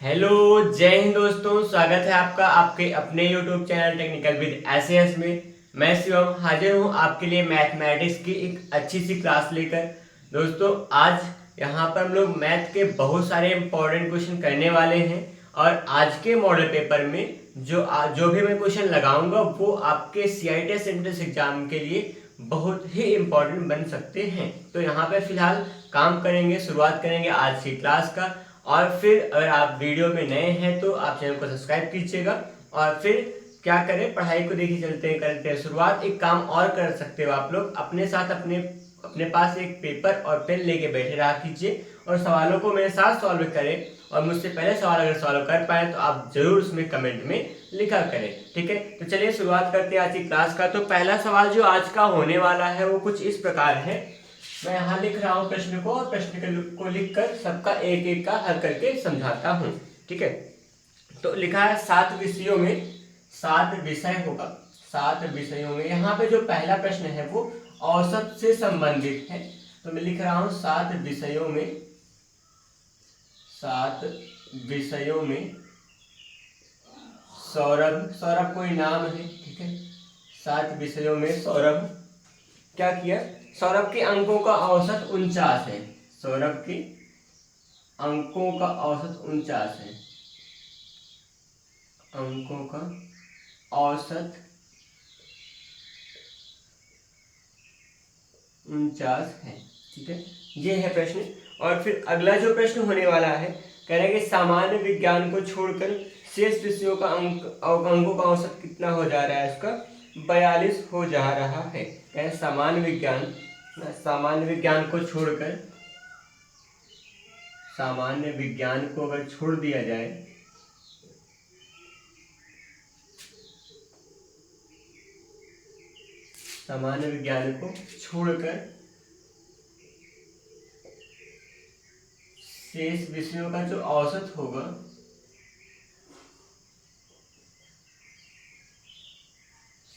Hello, जय हिंद दोस्तों। स्वागत है आपका आपके अपने YouTube channel technical with SAS में। मैं शिवम हाजिर हूँ आपके लिए मैथमेटिक्स की एक अच्छी सी क्लास लेकर। दोस्तों, आज यहाँ पर हम लोग मैथ के बहुत सारे इंपॉर्टेंट क्वेश्चन करने वाले हैं और आज के मॉडल पेपर में जो भी मैं क्वेश्चन लगाऊंगा वो आपके CITES एंट्रेंस एग्जाम के लिए बहुत ही इंपॉर्टेंट बन सकते हैं। तो यहाँ पे फिलहाल काम करेंगे, शुरुआत करेंगे आज की क्लास का। और फिर अगर आप वीडियो में नए हैं तो आप चैनल को सब्सक्राइब कीजिएगा और फिर क्या करें, पढ़ाई को देखिए चलते हैं, करते हैं शुरुआत। एक काम और कर सकते हो आप लोग, अपने साथ अपने पास एक पेपर और पेन लेके बैठे रहा कीजिए और सवालों को मेरे साथ सॉल्व करें। और मुझसे पहले सवाल अगर सॉल्व कर पाए तो आप जरूर उसमें कमेंट में लिखा करें, ठीक है। तो चलिए शुरुआत करते हैं आज की क्लास का। तो पहला सवाल जो आज का होने वाला है वो कुछ इस प्रकार है। मैं यहाँ लिख रहा हूँ प्रश्न को और प्रश्न को लिखकर सबका एक एक का हल करके समझाता हूँ, ठीक है। तो लिखा है 7 विषयों में 7 विषय होगा। 7 विषयों में यहाँ पे जो पहला प्रश्न है वो औसत से संबंधित है। तो मैं लिख रहा हूँ 7 विषयों में सौरभ कोई नाम है, ठीक है। 7 विषयों में सौरभ क्या किया, सौरभ के अंकों का औसत 49 है। सौरभ के अंकों का औसत 49 है। अंकों का औसत 49 है, ठीक है। ये है प्रश्न। और फिर अगला जो प्रश्न होने वाला है, कह रहे हैं कि सामान्य विज्ञान को छोड़कर शेष विषयों का अंकों का औसत कितना हो जा रहा है, इसका 42 हो जा रहा है। कह रहे सामान्य विज्ञान को छोड़कर, सामान्य विज्ञान को अगर छोड़ दिया जाए, सामान्य विज्ञान को छोड़कर शेष विषयों का जो औसत होगा,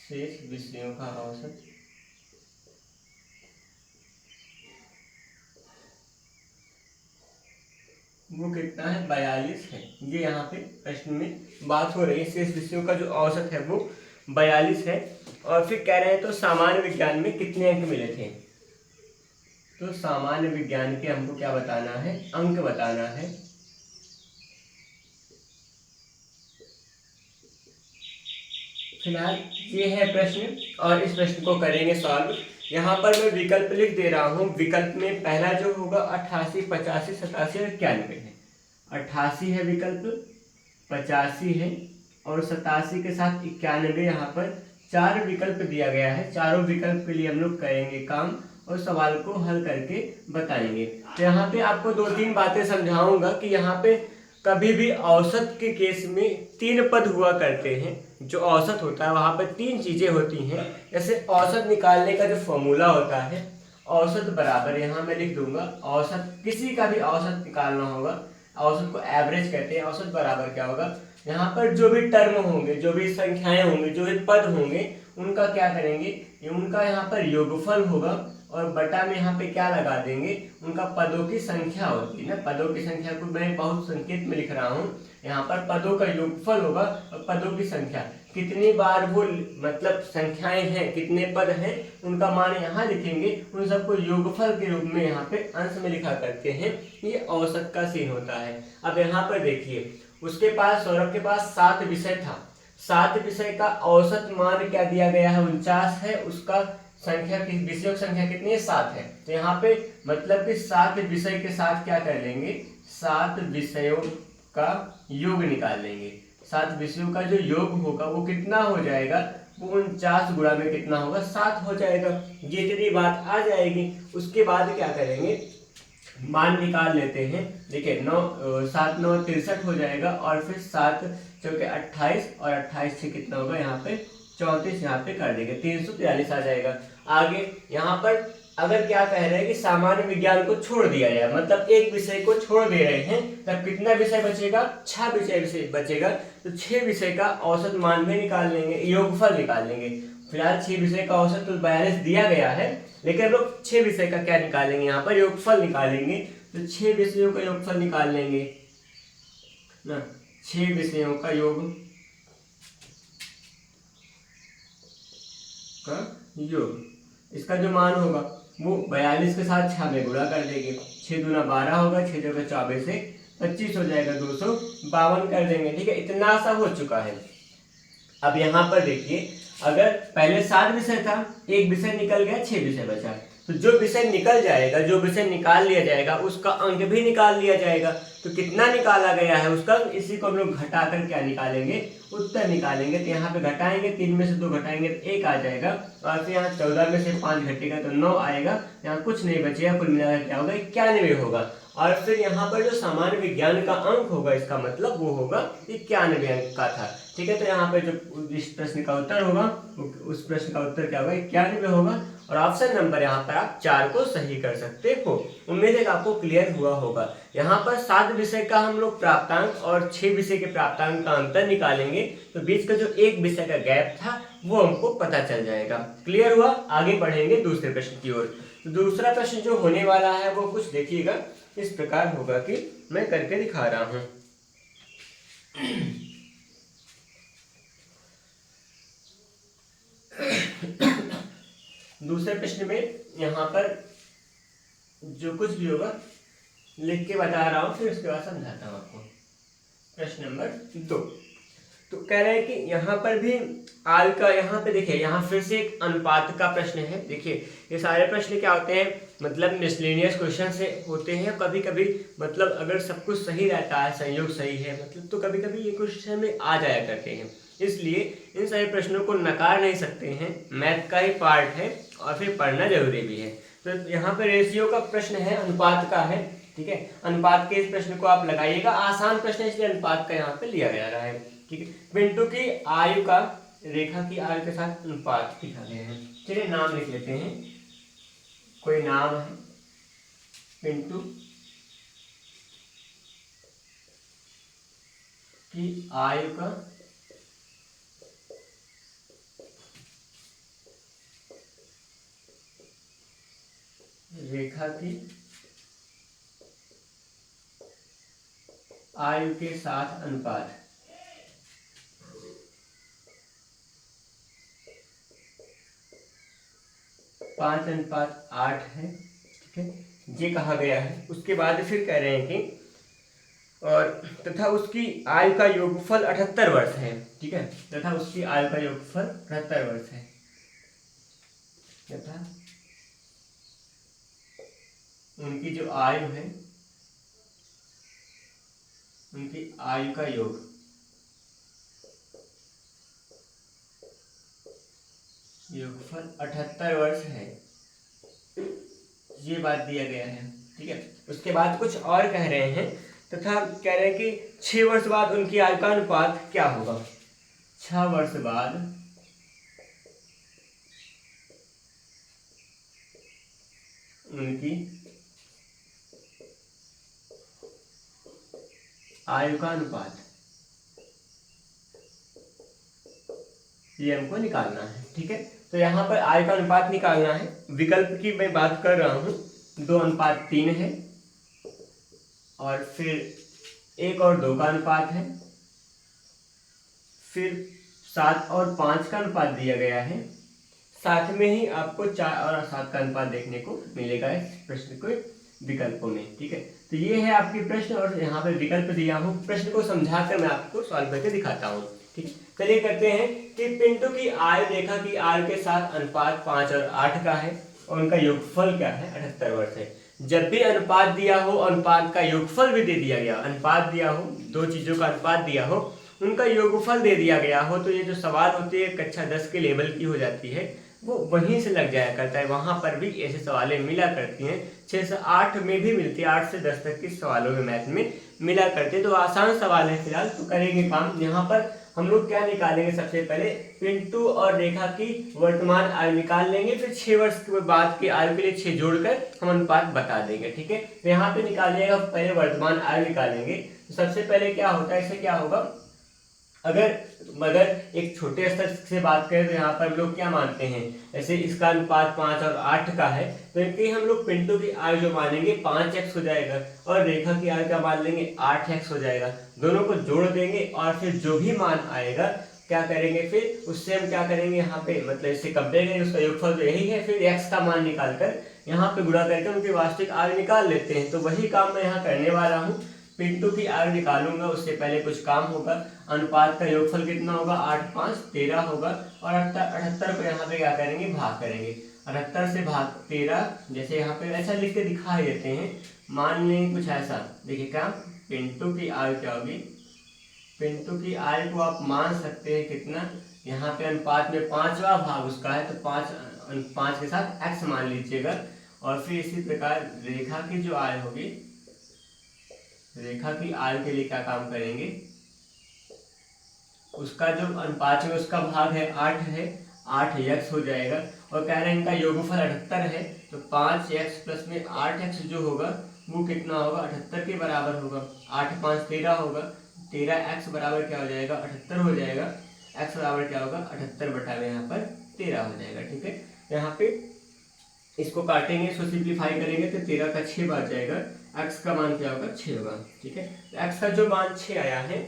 शेष विषयों का औसत वो कितना है, 42 है। ये यहाँ पे प्रश्न में बात हो रही है, शेष विषयों का जो औसत है वो 42 है। और फिर कह रहे हैं तो सामान्य विज्ञान में कितने अंक मिले थे। तो सामान्य विज्ञान के हमको क्या बताना है, अंक बताना है। फिलहाल ये है प्रश्न और इस प्रश्न को करेंगे सॉल्व। यहाँ पर मैं विकल्प लिख दे रहा हूँ। विकल्प में पहला जो होगा 88, 85, 87 और 91 है। 88 है विकल्प, 85 है और 87 के साथ 91 यहाँ पर 4 विकल्प दिया गया है। चारों विकल्प के लिए हम लोग करेंगे काम और सवाल को हल करके बताएंगे। तो यहाँ पे आपको 2-3 बातें समझाऊंगा कि यहाँ पे कभी भी औसत के केस में 3 पद हुआ करते हैं। जो औसत होता है वहाँ पर 3 चीजें होती हैं। जैसे औसत निकालने का जो फॉर्मूला होता है, औसत बराबर, यहाँ मैं लिख दूंगा, औसत किसी का भी औसत निकालना होगा, औसत को एवरेज कहते हैं। औसत बराबर क्या होगा, यहाँ पर जो भी टर्म होंगे, जो भी संख्याएं होंगी, जो भी पद होंगे, उनका क्या करेंगे, उनका यहाँ पर योगफल होगा और बटा में यहाँ पे क्या लगा देंगे, उनका पदों की संख्या होती है ना। पदों की संख्या को मैं बहुत संकेत में लिख रहा हूँ। यहाँ पर पदों का योगफल होगा और पदों की संख्या कितनी बार वो मतलब संख्याएं हैं, कितने पद हैं, उनका मान यहाँ लिखेंगे। उन सबको योगफल के रूप में यहाँ पे अंश में लिखा करते हैं। ये औसत का सीन होता है। अब यहाँ पर देखिए, उसके पास, सौरभ के पास 7 विषय था। 7 विषय का औसत मान क्या दिया गया है, 49 है। उसका संख्या, विषयों की संख्या कितनी है, 7 है। तो यहाँ पे मतलब कि 7 विषय के साथ क्या कर लेंगे, 7 विषयों का योग निकाल लेंगे। 7 विषयों का जो योग होगा वो कितना हो जाएगा, वो 49 गुणा में कितना होगा, 7 हो जाएगा। ये इतनी बात आ जाएगी। उसके बाद क्या करेंगे, मान निकाल लेते हैं। देखिए 7 9 63 हो जाएगा और फिर 7 चौके 28 और 28 से कितना होगा, यहाँ पे 34 यहाँ पे कर देंगे, 343 आ जाएगा। आगे यहाँ पर अगर क्या कह रहे हैं कि सामान्य विज्ञान को छोड़ दिया जाए, मतलब एक विषय को छोड़ दे रहे हैं, तब कितना विषय बचेगा, 6 विषय बचेगा। तो 6 विषय का औसत मान में निकाल लेंगे, योगफल निकाल लेंगे। फिलहाल 6 विषय का औसत तो 42 दिया गया है, लेकिन लोग 6 विषय का क्या निकालेंगे, यहाँ पर योगफल निकालेंगे। तो 6 विषयों का योगफल निकाल लेंगे। ना 6 विषयों का योग इसका जो मान होगा वो 42 के साथ 6 में गुणा कर देंगे, 6 दूना 12 होगा, 6 जगह 24 से 25 हो जाएगा, 252 कर देंगे। ठीक है, इतना सा हो चुका है। अब यहाँ पर देखिए, अगर पहले 7 विषय था, एक विषय निकल गया, 6 विषय बचा, तो जो विषय निकल जाएगा, जो विषय निकाल लिया जाएगा उसका अंक भी निकाल लिया जाएगा। तो कितना निकाला गया है उसका, इसी को हम लोग घटाकर क्या निकालेंगे, उत्तर निकालेंगे। तो यहाँ पे घटाएंगे, 3 में से 2 घटाएंगे तो 1 आ जाएगा, और फिर यहाँ 14 में से 5 घटेगा तो 9 आएगा, यहाँ कुछ नहीं बचेगा, कुल मिलाकर क्या होगा, 91 होगा। और फिर यहाँ पर जो सामान्य विज्ञान का अंक होगा, इसका मतलब वो होगा 91 अंक का था। ठीक है, तो यहाँ पे जो इस प्रश्न का उत्तर होगा, उस प्रश्न का उत्तर क्या होगा, 91 होगा। और ऑप्शन नंबर यहाँ पर आप 4 को सही कर सकते हो। उम्मीद है कि आपको क्लियर हुआ होगा। यहाँ पर 7 विषय का हम लोग प्राप्तांक और 6 विषय के प्राप्तांक का अंतर निकालेंगे, तो बीच का जो एक विषय का गैप था वो हमको पता चल जाएगा। क्लियर हुआ? आगे बढ़ेंगे दूसरे प्रश्न की ओर। तो दूसरा प्रश्न जो होने वाला है वो कुछ देखिएगा इस प्रकार होगा कि मैं करके दिखा रहा हूं। दूसरे प्रश्न में यहाँ पर जो कुछ भी होगा लिख के बता रहा हूँ, फिर उसके बाद समझाता हूँ आपको। प्रश्न नंबर 2, तो कह रहे हैं कि यहाँ पर भी आय का, यहाँ पे देखिए, यहाँ फिर से एक अनुपात का प्रश्न है। देखिए, ये सारे प्रश्न क्या होते हैं, मतलब मिसलेनियस क्वेश्चन से होते हैं। कभी कभी मतलब अगर सब कुछ सही रहता है, संयोग सही है मतलब, तो कभी कभी ये क्वेश्चन में आ जाया करते हैं। इसलिए इन सारे प्रश्नों को नकार नहीं सकते हैं, मैथ का ही पार्ट है और फिर पढ़ना जरूरी भी है। तो यहाँ पे रेशियो का प्रश्न है, अनुपात का है। ठीक है, अनुपात के इस प्रश्न को आप लगाइएगा, आसान प्रश्न है इसलिए अनुपात का यहाँ पे लिया जा रहा है। ठीक है, पिंटू की आयु का रेखा की आयु के साथ अनुपात दिखा गया है। चलिए नाम लिख लेते हैं, कोई नाम है पिंटू की आयु का रेखा की आयु के साथ अनुपात 5:8 है। ठीक है, ये कहा गया है। उसके बाद फिर कह रहे हैं कि और तथा उसकी आयु का योगफल 78 वर्ष है। ठीक है, तथा उसकी आयु का योगफल 78 वर्ष है, तथा उनकी जो आयु है, उनकी आयु का योगफल 78 वर्ष है, ये बात दिया गया है। ठीक है, उसके बाद कुछ और कह रहे हैं, तथा कह रहे हैं कि 6 वर्ष बाद उनकी आयु का अनुपात क्या होगा। 6 वर्ष बाद उनकी आयु का अनुपात, ये हमको निकालना है। ठीक है, तो यहाँ पर आयु का अनुपात निकालना है। विकल्प की मैं बात कर रहा हूँ, 2:3 है, और फिर 1 और 2 का अनुपात है, फिर 7 और 5 का अनुपात दिया गया है, साथ में ही आपको 4 और 7 का अनुपात देखने को मिलेगा इस प्रश्न को विकल्पों में। ठीक है, तो ये है आपके प्रश्न, और यहाँ पे विकल्प दिया हूँ। प्रश्न को समझाकर मैं आपको सॉल्व करके दिखाता हूँ। ठीक है, चलिए करते हैं कि पिंटू की आयु रेखा की आयु के साथ अनुपात 5 और 8 का है, और उनका योगफल क्या है, 78 वर्ष है। जब भी अनुपात दिया हो, अनुपात का योगफल भी दे दिया गया, अनुपात दिया हो, दो चीजों का अनुपात दिया हो, उनका योगफल दे दिया गया हो, तो ये जो सवाल होती है कक्षा 10 के लेवल की हो जाती है, वो वहीं से लग जाया करता है। वहां पर भी ऐसे सवालें मिला करती हैं, 6 से 8 में भी मिलती है, 8 से 10 तक के सवालों में मैथ में मिला करते हैं। तो आसान सवाल है फिलहाल, तो करेंगे काम। यहाँ पर हम लोग क्या निकालेंगे, सबसे पहले पिंटू और रेखा की वर्तमान आयु निकाल लेंगे, फिर 6 वर्ष के बाद की आयु के लिए 6 जोड़कर हम अनुपात बता देंगे। ठीक है, तो यहाँ पे निकालिएगा, पहले वर्तमान आयु निकालेंगे। तो सबसे पहले क्या होता है, इससे क्या होगा, अगर मगर एक छोटे स्तर से बात करें तो यहाँ पर हम लोग क्या मानते हैं, जैसे इसका अनुपात 5 और 8 का है, तो इनकी हम लोग पिंटू की आयु जो मानेंगे 5x हो जाएगा, और रेखा की आयु क्या मान लेंगे 8x हो जाएगा। दोनों को जोड़ देंगे और फिर जो भी मान आएगा क्या करेंगे, फिर उससे हम क्या करेंगे यहाँ पे, मतलब इससे कंपेयर करेंगे, उसका योगफल तो यही है, फिर x का मान निकालकर यहाँ पे गुणा करके उनकी वास्तविक आयु निकाल लेते हैं। तो वही काम मैं यहाँ करने वाला हूँ, पिंटू की आयु निकालूंगा, उससे पहले कुछ काम होगा। अनुपात का योगफल कितना होगा, 8 5 13 होगा, और 78 को यहाँ पे क्या करेंगे, भाग करेंगे। 78 से भाग 13, जैसे यहाँ पे ऐसा लिख के दिखा देते हैं, मान लें कुछ ऐसा, देखिए क्या, पिंटू की आयु क्या होगी, पिंटू की आयु को आप मान सकते हैं कितना, यहाँ पे अनुपात में 5वां भाग उसका है, तो 5 के साथ x मान लीजिएगा। और फिर इसी प्रकार रेखा की जो आयु होगी, रेखा की आयु के लिए क्या काम करेंगे, उसका जो अनुपात में उसका भाग है 8 है, 8x हो जाएगा, और कह रहे हैं इनका योगफल 78 है, तो 5x प्लस में 8x जो होगा वो कितना होगा, 78 के बराबर होगा। 8 5 13 होगा, 13x बराबर क्या हो जाएगा, 78 हो जाएगा। x बराबर क्या होगा, 78 बटा में यहाँ पर 13 हो जाएगा। ठीक है, यहाँ पे इसको काटेंगे, इसको सिंप्लीफाई करेंगे तो 13 का 6 बच जाएगा, x का मान क्या होगा, 6 होगा। ठीक है, तो x का जो मान 6 आया है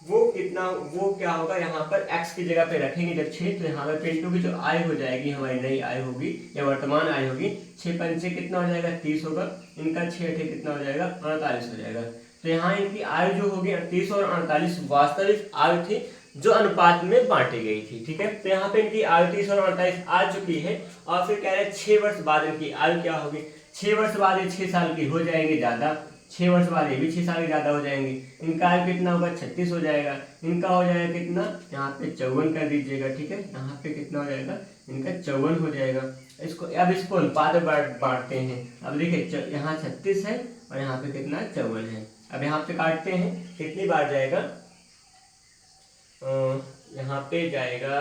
वो कितना, वो क्या होगा, यहाँ पर x की जगह पे रखेंगे जब 6, तो यहाँ पर पिंटू की जो आय हो जाएगी, हमारी नई आय होगी या वर्तमान आय होगी, 6 पंचे कितना हो जाएगा, 30 होगा, इनका 6 अठे कितना हो जाएगा, 48 हो जाएगा। तो यहाँ इनकी आयु जो होगी 38 और 48 वास्तविक आयु थी जो अनुपात में बांटी गई थी। ठीक है, तो यहाँ पे इनकी आयु 30 और 48 आ चुकी है, और फिर कह रहे हैं 6 वर्ष बाद इनकी आयु क्या होगी, 6 वर्ष बाद ये 6 साल की हो जाएंगे ज्यादा, 6 वर्ष बाद ये भी 6 साल के ज्यादा हो जाएंगे। इनका आयु कितना होगा, 36 हो जाएगा, इनका हो जाएगा कितना, यहाँ पे 54 कर दीजिएगा। ठीक है, यहाँ पे कितना हो जाएगा, इनका 54 हो जाएगा। अब इसको अनुपात में बांटते हैं। अब देखिए यहाँ 36 है और यहाँ पे कितना 54 है। अब यहाँ पे काटते हैं, कितनी बार जाएगा, यहाँ पे जाएगा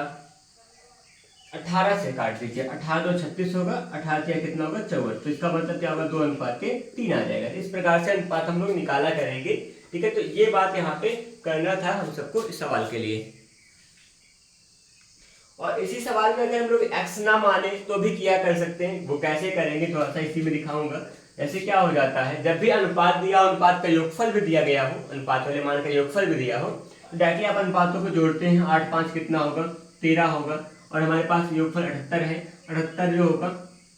18 से काट दीजिए, 18 2 36 होगा, 18 क्या कितना होगा 54, तो इसका मतलब क्या होगा, 2 अनुपात के 3 आ जाएगा। इस प्रकार से अनुपात हम लोग निकाला करेंगे। ठीक है, तो ये बात यहाँ पे करना था हम सबको इस सवाल के लिए। और इसी सवाल में अगर हम लोग x ना माने तो भी किया कर सकते हैं, वो कैसे करेंगे थोड़ा सा इसी में दिखाऊंगा। ऐसे क्या हो जाता है, जब भी अनुपात दिया, अनुपात का योगफल भी दिया गया हो, अनुपात वाले मान का योगफल भी दिया हो, तो डायरेक्टली आप अनुपातों को जोड़ते हैं। 8 5 कितना होगा, 13 होगा, और हमारे पास योगफल 78 है। 78 जो होगा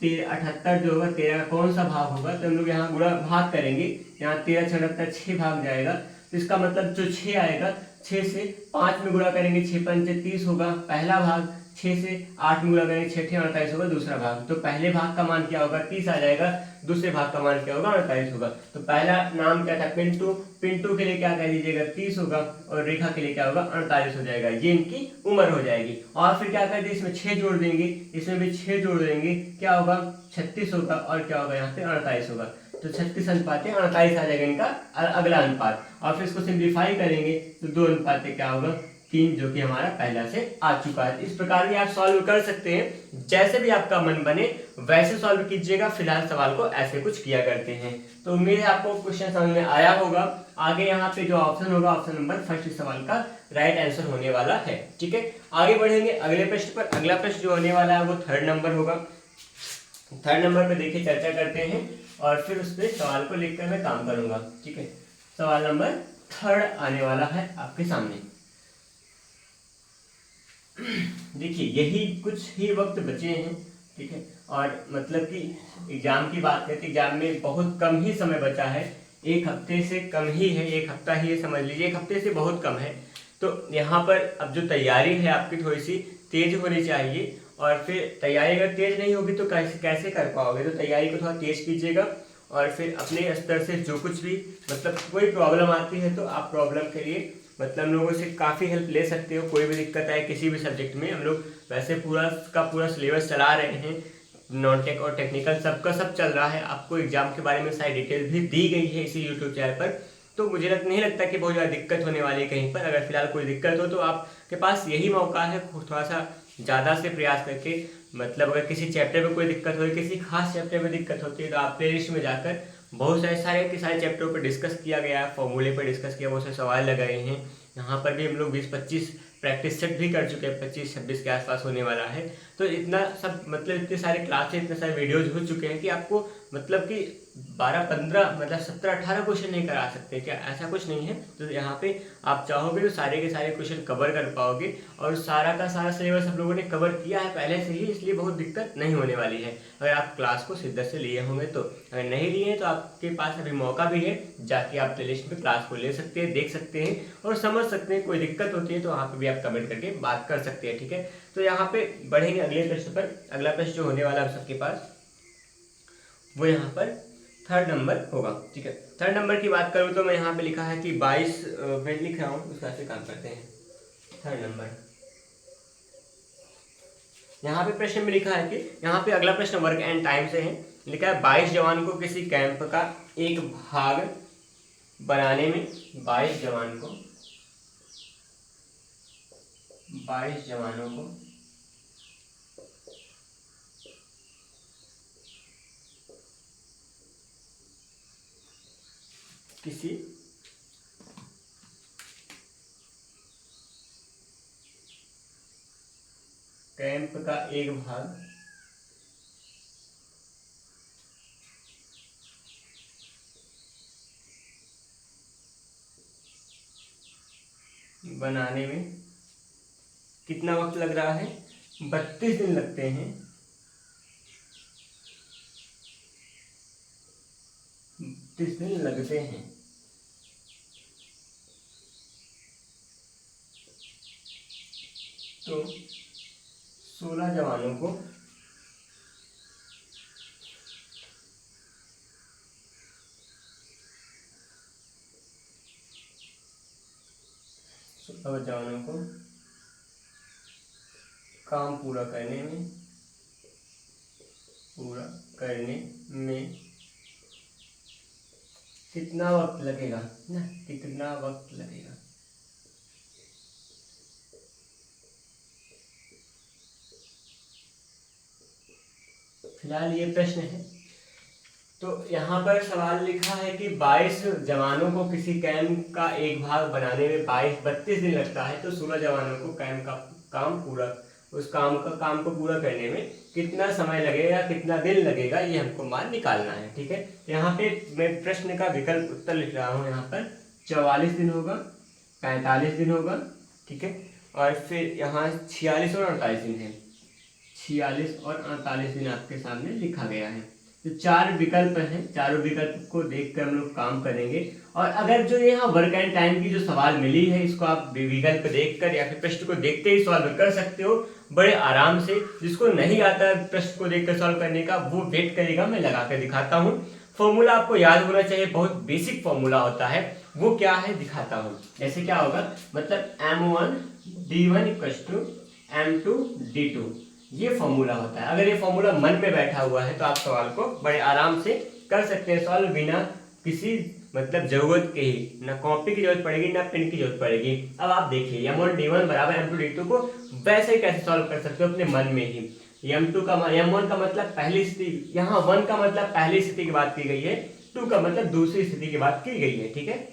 78 जो होगा 13 का कौन सा भाग होगा, तो हम लोग यहाँ गुणा भाग करेंगे, यहाँ 13 78 6 भाग जाएगा, तो इसका मतलब जो 6 आएगा, 6 से 5 में गुणा करेंगे, 6 पंचे 30 होगा पहला भाग, 6 से 8 में गुणा करेंगे, 6 48 होगा दूसरा भाग। तो पहले भाग का मान क्या होगा, 30 आ जाएगा, दूसरे भाग का मान क्या होगा, 48 होगा। तो पहला नाम क्या था, पिंटू, पिंटू के लिए क्या कह दीजिएगा 30 होगा, और रेखा के लिए क्या होगा 48 हो जाएगा, ये इनकी उम्र हो जाएगी। और फिर क्या कर दिए, इसमें 6 जोड़ देंगे, इसमें भी 6 जोड़ देंगे, क्या होगा 36 होगा, और क्या होगा यहाँ पे 48 होगा। तो 36 अनुपात 48 आ जाएगा इनका अगला अनुपात। और फिर इसको सिंप्लीफाई करेंगे तो 2 अनुपात क्या होगा 3, जो कि हमारा पहला से आ चुका है। इस प्रकार भी आप सॉल्व कर सकते हैं, जैसे भी आपका मन बने वैसे सॉल्व कीजिएगा। फिलहाल सवाल को ऐसे कुछ किया करते हैं। तो उम्मीद है आपको क्वेश्चन समझ में आया होगा। आगे यहाँ पे जो ऑप्शन होगा, ऑप्शन नंबर फर्स्ट इस सवाल का राइट आंसर होने वाला है। ठीक है, आगे बढ़ेंगे अगले प्रश्न पर। अगला प्रश्न जो होने वाला है वो 3rd नंबर होगा। 3rd नंबर पे देखिए चर्चा करते हैं, और फिर उस पर सवाल को लिखकर मैं काम करूंगा। ठीक है, सवाल नंबर 3rd आने वाला है आपके सामने। देखिए यही कुछ ही वक्त बचे हैं। ठीक है, और मतलब कि एग्जाम की बात करते, एग्जाम में बहुत कम ही समय बचा है, 1 हफ्ते से कम ही है, 1 हफ्ता ही समझ लीजिए, 1 हफ्ते से बहुत कम है। तो यहाँ पर अब जो तैयारी है आपकी थोड़ी सी तेज होनी चाहिए, और फिर तैयारी अगर तेज नहीं होगी तो कैसे कर पाओगे। तो तैयारी को थोड़ा तेज कीजिएगा, और फिर अपने स्तर से जो कुछ भी मतलब कोई प्रॉब्लम आती है तो आप प्रॉब्लम के लिए मतलब हम लोगों से काफ़ी हेल्प ले सकते हो। कोई भी दिक्कत आए किसी भी सब्जेक्ट में, हम लोग वैसे पूरा का पूरा सिलेबस चला रहे हैं, नॉन टेक और टेक्निकल सबका सब चल रहा है। आपको एग्जाम के बारे में सारी डिटेल भी दी गई है इसी यूट्यूब चैनल पर, तो मुझे नहीं लगता कि बहुत ज़्यादा दिक्कत होने वाली है कहीं पर। अगर फिलहाल कोई दिक्कत हो तो आपके पास यही मौका है थोड़ा सा ज़्यादा से प्रयास करके, मतलब अगर किसी चैप्टर में कोई दिक्कत हो, किसी खास चैप्टर में दिक्कत होती है तो आप प्ले लिस्ट में जाकर बहुत सारे चैप्टरों पर डिस्कस किया गया है, फॉर्मूले पर डिस्कस किया, बहुत सारे सवाल लगाए हैं, यहाँ पर भी हम लोग 20-25 प्रैक्टिस सेट भी कर चुके हैं, 25-26 के आसपास होने वाला है। तो इतना सब मतलब इतने सारे क्लासेस, इतने सारे वीडियोज हो चुके हैं कि आपको मतलब कि 12-15 मतलब 17-18 क्वेश्चन नहीं करा सकते क्या, ऐसा कुछ नहीं है। तो यहाँ पे आप चाहोगे तो सारे के सारे क्वेश्चन कवर कर पाओगे, और सारा का सारा सिलेबस हम लोगों ने कवर किया है पहले से ही, इसलिए बहुत दिक्कत नहीं होने वाली है अगर आप क्लास को शिद्दत से लिए होंगे तो। अगर नहीं लिए हैं तो आपके पास अभी मौका भी है, जाके आप प्लेलिस्ट में क्लास को ले सकते हैं, देख सकते हैं और समझ सकते हैं। कोई दिक्कत होती है तो वहाँ पे भी आप कमेंट करके बात कर सकते हैं, ठीक है। तो यहाँ पे बढ़ेंगे अगले प्रश्न पर। अगला प्रश्न जो होने वाला है सबके पास वो यहाँ पर 3rd नंबर होगा, ठीक है। 3rd नंबर की बात करूँ तो मैं यहाँ पे लिखा है कि 22 मैं लिख रहा हूँ, उसका से काम करते हैं। 3rd नंबर यहाँ पे प्रश्न में लिखा है कि यहाँ पे अगला प्रश्न वर्क एंड टाइम से है। लिखा है 22 जवान को किसी कैंप का एक भाग बनाने में 22 जवानों को किसी कैंप का एक भाग बनाने में कितना वक्त लग रहा है? 32 दिन लगते हैं। 32 दिन लगते हैं। तो 16 जवानों को काम पूरा करने में कितना वक्त लगेगा ना, कितना वक्त लगेगा। फिलहाल ये प्रश्न है। तो यहाँ पर सवाल लिखा है कि 22 जवानों को किसी कैंप का एक भाग बनाने में 32 दिन लगता है, तो 16 जवानों को कैंप का काम को पूरा करने में कितना समय लगेगा, कितना दिन लगेगा, ये हमको मान निकालना है, ठीक है। यहाँ पे मैं प्रश्न का विकल्प उत्तर लिख रहा हूँ। यहाँ पर 44 दिन होगा, 45 दिन होगा, ठीक है, और फिर यहाँ 46 और 48 दिन है। 46 और 48 दिन आपके सामने लिखा गया है। तो 4 विकल्प हैं, चारों विकल्प को देखकर हम लोग काम करेंगे। और अगर जो यहाँ वर्क एंड टाइम की जो सवाल मिली है, इसको आप विकल्प देखकर या फिर प्रश्न को देखते ही सॉल्व कर सकते हो बड़े आराम से। जिसको नहीं आता है प्रश्न को देखकर सॉल्व करने का, वो वेट करेगा, मैं लगा कर दिखाता हूँ। फॉर्मूला आपको याद होना चाहिए, बहुत बेसिक फॉर्मूला होता है। वो क्या है दिखाता हूँ। जैसे क्या होगा, मतलब M1 D1 = M2 D2, ये फॉर्मूला होता है। अगर ये फॉर्मूला मन में बैठा हुआ है तो आप सवाल को बड़े आराम से कर सकते हैं सॉल्व, बिना किसी मतलब जरूरत के ही, ना कॉपी की जरूरत पड़ेगी ना पेन की जरूरत पड़ेगी। अब आप देखिए M1 D1 = M2 D2 को वैसे ही कैसे सॉल्व कर सकते हो अपने मन में ही। M1 का मतलब पहली स्थिति, यहाँ 1 का मतलब पहली स्थिति की बात की गई है, 2 का मतलब दूसरी स्थिति की बात की गई है, ठीक है।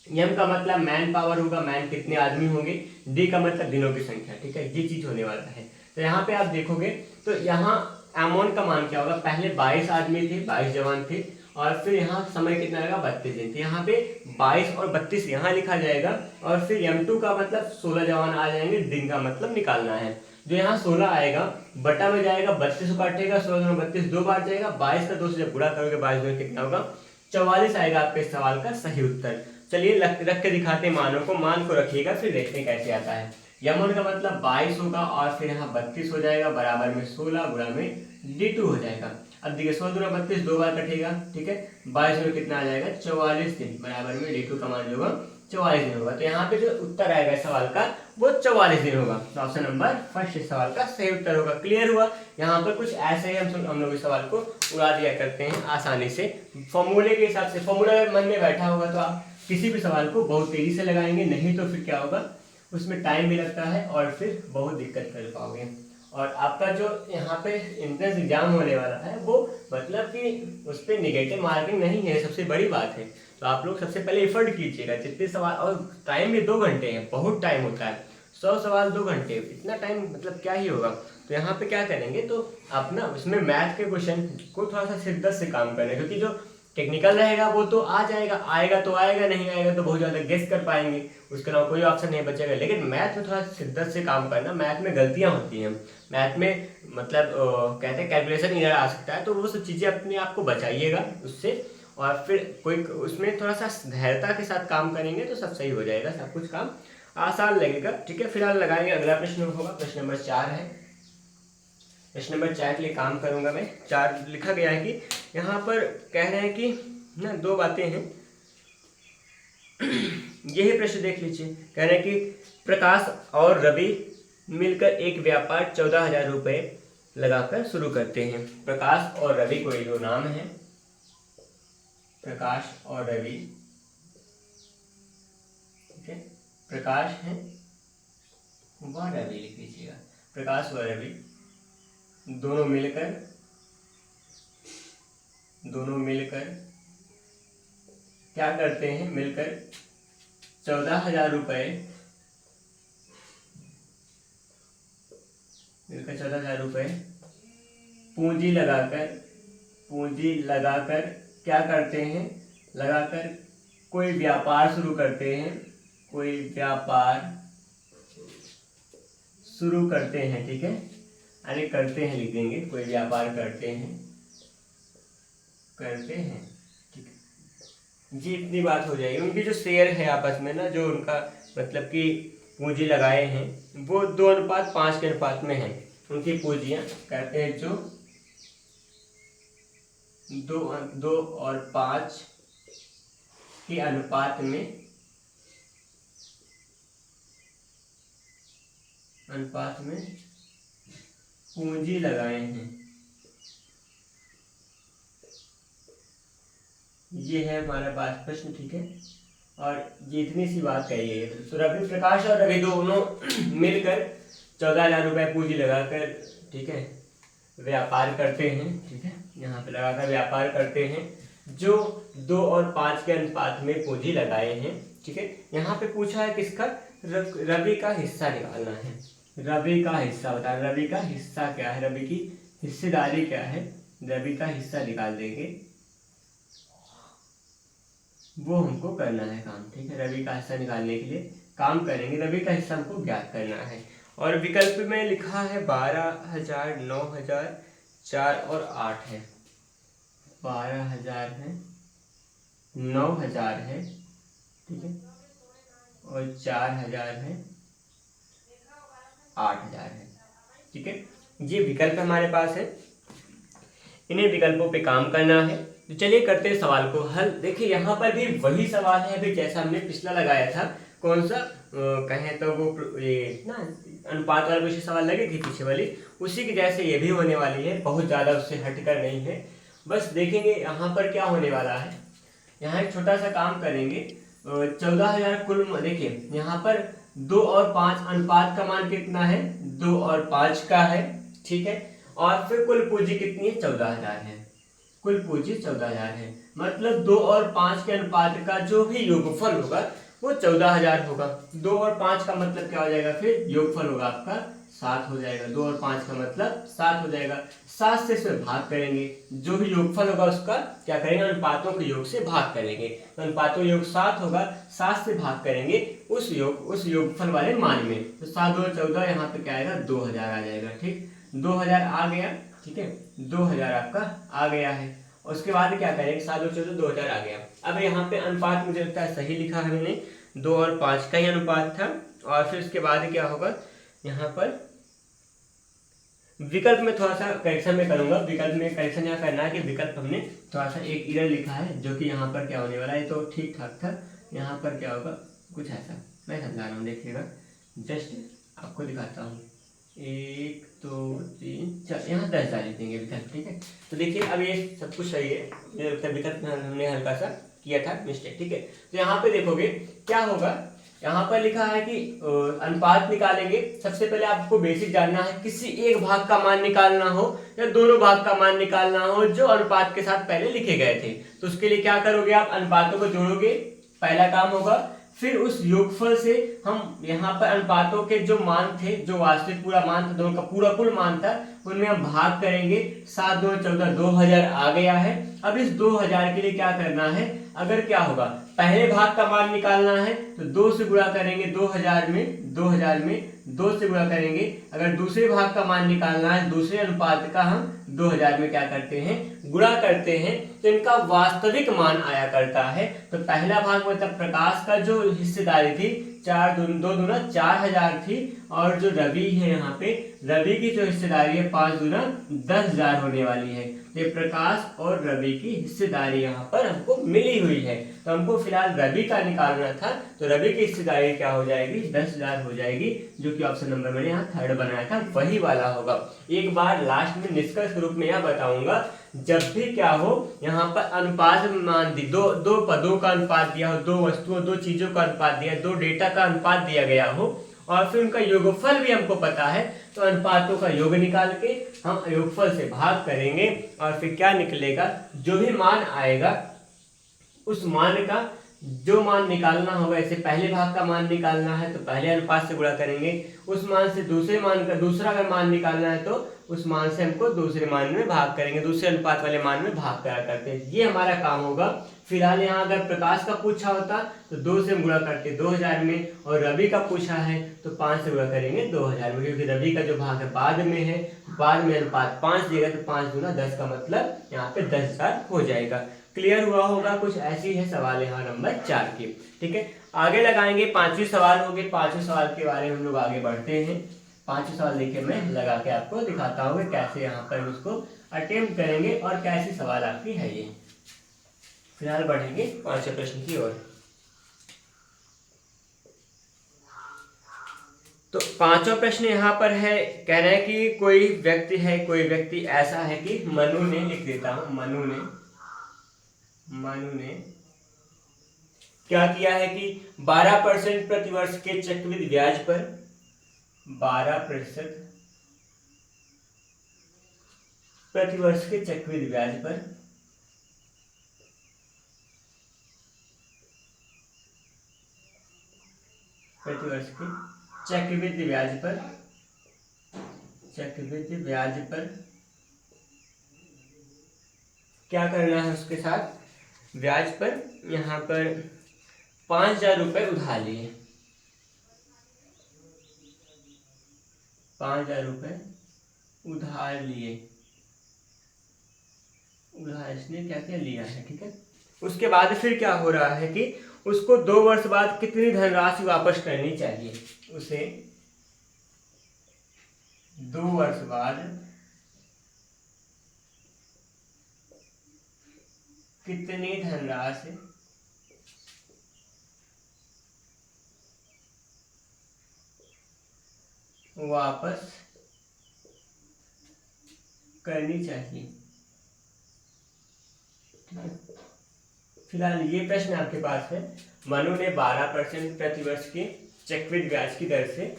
M का मतलब मैन पावर होगा, मैन कितने आदमी होंगे, D का मतलब दिनों की संख्या, ठीक है, ये चीज होने वाला है। तो यहाँ पे आप देखोगे तो यहाँ M1 का मान क्या होगा, पहले 22 आदमी थे, 22 जवान थे, और फिर यहाँ समय कितना लगा 32 दिन। तो यहाँ पे 22 और 32 यहाँ लिखा जाएगा, और फिर M2 का मतलब 16 जवान आ जाएंगे, दिन का मतलब निकालना है। जो यहाँ 16 आएगा बटा में जाएगा, 32 को काटेगा, 16 32 दो बार जाएगा, 22 का 2 से जब गुणा करोगे 22 में कितना होगा 44 आएगा आपके सवाल का सही उत्तर। चलिए रख के दिखाते हैं मानों को, मान को रखिएगा, फिर देखते हैं कैसे आता है। M1 का मतलब 22 होगा, और फिर यहाँ 32 हो जाएगा, बराबर में 16 गुणा में D2 हो जाएगा। अब देखिए 16 गुणा 32 दो बार कटेगा, ठीक है, 22 में कितना आ जाएगा 44 दिन, बराबर में D2 का मान जो होगा 44 दिन होगा। तो यहाँ पे जो उत्तर आएगा सवाल का वो 44 दिन होगा। तो ऑप्शन नंबर फर्स्ट इस सवाल का सही उत्तर होगा। क्लियर हुआ। यहाँ पर कुछ ऐसे ही हम लोग इस सवाल को उड़ा दिया करते हैं आसानी से, फॉर्मूले के हिसाब से। फॉर्मूला अगर मन में बैठा होगा तो आप किसी भी सवाल को बहुत तेजी से लगाएंगे, नहीं तो फिर क्या होगा, उसमें टाइम भी लगता है और फिर बहुत दिक्कत कर पाओगे। और आपका जो यहाँ पे एंट्रेंस एग्जाम होने वाला है वो मतलब कि उस पर निगेटिव मार्किंग नहीं है, सबसे बड़ी बात है। तो आप लोग सबसे पहले एफर्ट कीजिएगा, जितने सवाल, और टाइम भी 2 घंटे है, बहुत टाइम होता है, 100 सवाल 2 घंटे, इतना टाइम मतलब क्या ही होगा। तो यहाँ पे क्या करेंगे, तो अपना उसमें मैथ के क्वेश्चन को थोड़ा सा शिद्दत से काम करें, क्योंकि जो टेक्निकल रहेगा वो तो आ जाएगा, आएगा तो आएगा, नहीं आएगा तो बहुत ज़्यादा गेस कर पाएंगे, उसके अलावा कोई ऑप्शन नहीं बचेगा। लेकिन मैथ में थोड़ा शिद्दत से काम करना, मैथ में गलतियाँ होती हैं, मैथ में मतलब कहते हैं कैलकुलेशन एरर आ सकता है, तो वो सब चीज़ें अपने आप को बचाइएगा उससे, और फिर कोई उसमें थोड़ा सा धैर्यता के साथ काम करेंगे तो सब सही हो जाएगा, सब कुछ काम आसान लगेगा। ठीक है, फिलहाल लगाएंगे, अगला प्रश्न होगा प्रश्न नंबर 4 है। प्रश्न नंबर 4 के लिए काम करूंगा मैं। 4 लिखा गया है कि यहाँ पर कह रहे हैं कि ना 2 बातें हैं, यही प्रश्न देख लीजिए। कह रहे हैं कि प्रकाश और रवि मिलकर एक व्यापार 14,000 रुपये लगाकर शुरू करते हैं। प्रकाश और रवि कोई दो नाम है, प्रकाश और रवि, ठीक है, प्रकाश है व रवि लिख लीजिएगा, प्रकाश व रवि दोनों मिलकर क्या करते हैं, मिलकर 14,000 रुपये, पूंजी लगाकर क्या करते हैं, लगाकर कोई व्यापार शुरू करते हैं, ठीक है, अरे करते हैं लिख देंगे, कोई व्यापार करते हैं, ठीक है जी, इतनी बात हो जाएगी। उनकी जो शेयर है आपस में ना, जो उनका मतलब कि पूंजी लगाए हैं वो 2:5 के अनुपात में है, उनकी पूंजियां कहते हैं जो 2 और 5 के अनुपात में पूंजी लगाए हैं। ये है हमारे पास प्रश्न, ठीक है, और ये इतनी सी बात कही है। तो रवि, प्रकाश और रवि दोनों मिलकर 14,000 रुपये पूंजी लगाकर, ठीक है, व्यापार करते हैं, ठीक है, यहाँ पे लगाकर व्यापार करते हैं, जो 2 और 5 के अनुपात में पूंजी लगाए हैं, ठीक है। यहाँ पे पूछा है किसका, रवि का हिस्सा निकालना है, रवि का हिस्सा बता, रवि का हिस्सा क्या है, रवि की हिस्सेदारी क्या है, रवि का हिस्सा निकाल देंगे, वो हमको करना है काम, ठीक है। रवि का हिस्सा निकालने के लिए काम करेंगे, रवि का हिस्सा हमको ज्ञात करना है। और विकल्प में लिखा है 12,000, 9,000, 4 और 8 है, 12,000 है, 9,000 है, ठीक है, और 4,000 है, 8,000 है, ठीक है। ये विकल्प हमारे पास है, इन्हीं विकल्पों पे काम करना है। तो चलिए करते हैं सवाल को हल। देखिए यहाँ पर भी वही सवाल है अभी जैसा हमने पिछला लगाया था, कौन सा कहें तो वो ये ना अनुपात वाला कुछ सवाल लगी थी पीछे वाली, उसी की जैसे ये भी होने वाली है, बहुत ज़्यादा उससे हटकर नहीं है। बस देखेंगे यहाँ पर क्या होने वाला है। यहाँ एक छोटा सा काम करेंगे, 14,000 कुल, देखिए यहाँ पर 2 और 5 अनुपात का मान कितना है, 2 और 5 का है, ठीक है, और फिर कुल पूंजी कितनी है, 14,000 है, कुल पूंजी 14,000 है, मतलब 2 और 5 के अनुपात का जो भी योगफल होगा वो 14,000 होगा। 2 और 5 का मतलब क्या हो जाएगा, फिर योगफल होगा आपका 7 हो जाएगा, 2 और 5 का मतलब 7 हो जाएगा। 7 से इसमें भाग करेंगे, जो भी योगफल होगा उसका क्या करेंगे, अनुपातों के योग से भाग करेंगे, तो अनुपातों योग 7 होगा, 7 से भाग करेंगे उस योगफल वाले मान में, तो 7 2 14, यहाँ पे क्या आएगा, 2,000 आ जाएगा, ठीक, 2,000 आ गया, ठीक है, 2,000 आपका आ गया है। उसके बाद क्या करेंगे, 7 2 14, 2,000 आ गया। अब यहाँ पे अनुपात मुझे लगता है सही लिखा है मैंने, 2 और 5 का ही अनुपात था। और फिर उसके बाद क्या होगा, यहाँ पर विकल्प में थोड़ा सा करेक्शन में करूंगा, विकल्प में करेक्शन यहाँ करना है कि विकल्प हमने थोड़ा सा एक एरर लिखा है, जो कि यहाँ पर क्या होने वाला है, तो ठीक ठाक था, यहाँ पर क्या होगा कुछ ऐसा, मैं समझा रहा हूँ, देखिएगा, जस्ट आपको दिखाता हूँ, 1 2 3 4, यहाँ 10,000 लिख देंगे विकल्प, ठीक है। तो देखिए अब ये सब कुछ सही है, मुझे लगता है विकल्प हमने हल्का सा किया था मिस्टेक, ठीक है। तो यहाँ पे देखोगे क्या होगा, यहाँ पर लिखा है कि अनुपात निकालेंगे। सबसे पहले आपको बेसिक जानना है, किसी एक भाग का मान निकालना हो या दोनों भाग का मान निकालना हो जो अनुपात के साथ पहले लिखे गए थे, तो उसके लिए क्या करोगे, आप अनुपातों को जोड़ोगे, पहला काम होगा। फिर उस योगफल से हम यहाँ पर अनुपातों के जो मान थे, जो वास्तविक पूरा मान था, दोनों का पूरा कुल मान था, उनमें हम भाग करेंगे। 7 2 14, 2000 आ गया है। अब इस 2000 के लिए क्या करना है, अगर क्या होगा, पहले भाग का मान निकालना है तो 2 से गुणा करेंगे, 2000 में 2 से गुणा करेंगे। अगर दूसरे भाग का मान निकालना है, दूसरे अनुपात का, हम 2000 में क्या करते हैं, गुणा करते हैं, तो इनका वास्तविक मान आया करता है। तो पहला भाग मतलब प्रकाश का जो हिस्सेदारी थी 2 दूना 4000 थी, और जो रवि है यहाँ पे, रवि की जो हिस्सेदारी है 5 दूना 10,000 होने वाली है। ये प्रकाश और रवि की हिस्सेदारी यहाँ पर हमको मिली हुई है, तो हमको फिलहाल रवि का निकालना था, तो रवि की हिस्सेदारी क्या हो जाएगी, 10,000 हो जाएगी, जो कि ऑप्शन नंबर मैंने यहाँ थर्ड बनाया था वही वाला होगा। एक बार लास्ट में निष्कर्ष रूप में यह बताऊंगा, जब भी क्या हो यहाँ पर अनुपात मान दी, दो पदों का अनुपात दिया हो, दो वस्तुओं, दो चीजों का अनुपात दिया, दो डेटा का अनुपात दिया गया हो, और फिर उनका योगफल भी हमको पता है, तो अनुपातों का योग निकाल के हम योगफल से भाग करेंगे, और फिर क्या निकलेगा, जो भी मान आएगा उस मान का जो मान निकालना होगा, ऐसे पहले भाग का मान निकालना है तो पहले अनुपात से गुणा करेंगे, उस मान से दूसरे मान का दूसरा अगर मान निकालना है तो उस मान से हमको दूसरे मान में भाग करेंगे, दूसरे अनुपात वाले मान में भाग करा करते हैं, ये हमारा काम होगा। फिलहाल यहाँ अगर प्रकाश का पूछा होता तो 2 से हम गुणा करते 2000 में, और रवि का पूछा है तो 5 से गुणा करेंगे 2000 में, क्योंकि रवि का जो भाग है बाद में है, बाद में अनुपात 5 देगा, तो 5 दूना 10 का मतलब यहाँ पे 10,000 हो जाएगा। क्लियर हुआ होगा, कुछ ऐसी है सवाल यहाँ नंबर 4 की। ठीक है, आगे लगाएंगे, 5वीं सवाल होगी, 5वें सवाल के बारे में हम लोग आगे बढ़ते हैं। 5वें सवाल देखिए, मैं लगा के आपको दिखाता हूँ कैसे यहाँ पर उसको अटेम्प्ट करेंगे और कैसी सवाल आपकी है ये। फिलहाल बढ़ेंगे 5वें प्रश्न की ओर। तो 5वां प्रश्न यहाँ पर है, कह रहे हैं कि कोई व्यक्ति ऐसा है कि मनु ने, लिख देता हूँ, मनु ने क्या किया है कि 12% प्रतिवर्ष के चक्रवृद्धि ब्याज पर 12% प्रतिवर्ष के चक्रवृद्धि ब्याज पर चक्रवृद्धि ब्याज पर क्या करना है, उसके साथ ब्याज पर यहाँ पर 5,000 रुपये उधार लिए, 5,000 रुपये उधार इसने क्या क्या लिया है। ठीक है, उसके बाद फिर क्या हो रहा है कि उसको 2 वर्ष बाद कितनी धनराशि वापस करनी चाहिए, उसे 2 वर्ष बाद कितनी धनराशि वापस करनी चाहिए। फिलहाल ये प्रश्न आपके पास है। मनु ने 12% प्रतिवर्ष के चक्रवृद्धि ब्याज की दर से,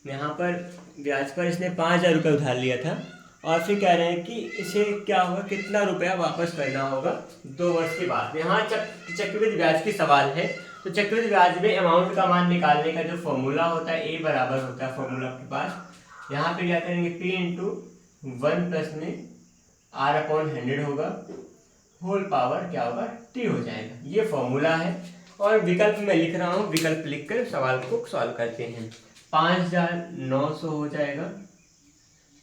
यहाँ पर ब्याज पर इसने 5,000 रुपये उधार लिया था, और फिर कह रहे हैं कि इसे क्या होगा, कितना रुपया वापस करना होगा 2 वर्ष के बाद। यहाँ चक्रवृद्धि ब्याज की सवाल है, तो चक्रवृद्धि ब्याज में अमाउंट का मान निकालने का जो फॉर्मूला होता है, ए बराबर होता है फॉर्मूला आपके पास। यहाँ पे क्या करेंगे, P × 1 प्लस में R/100 होगा, होल पावर क्या होगा, T हो जाएगा, ये फॉर्मूला है। और विकल्प में लिख रहा हूँ, विकल्प लिखकर सवाल को सॉल्व करते हैं। 5,900 हो जाएगा,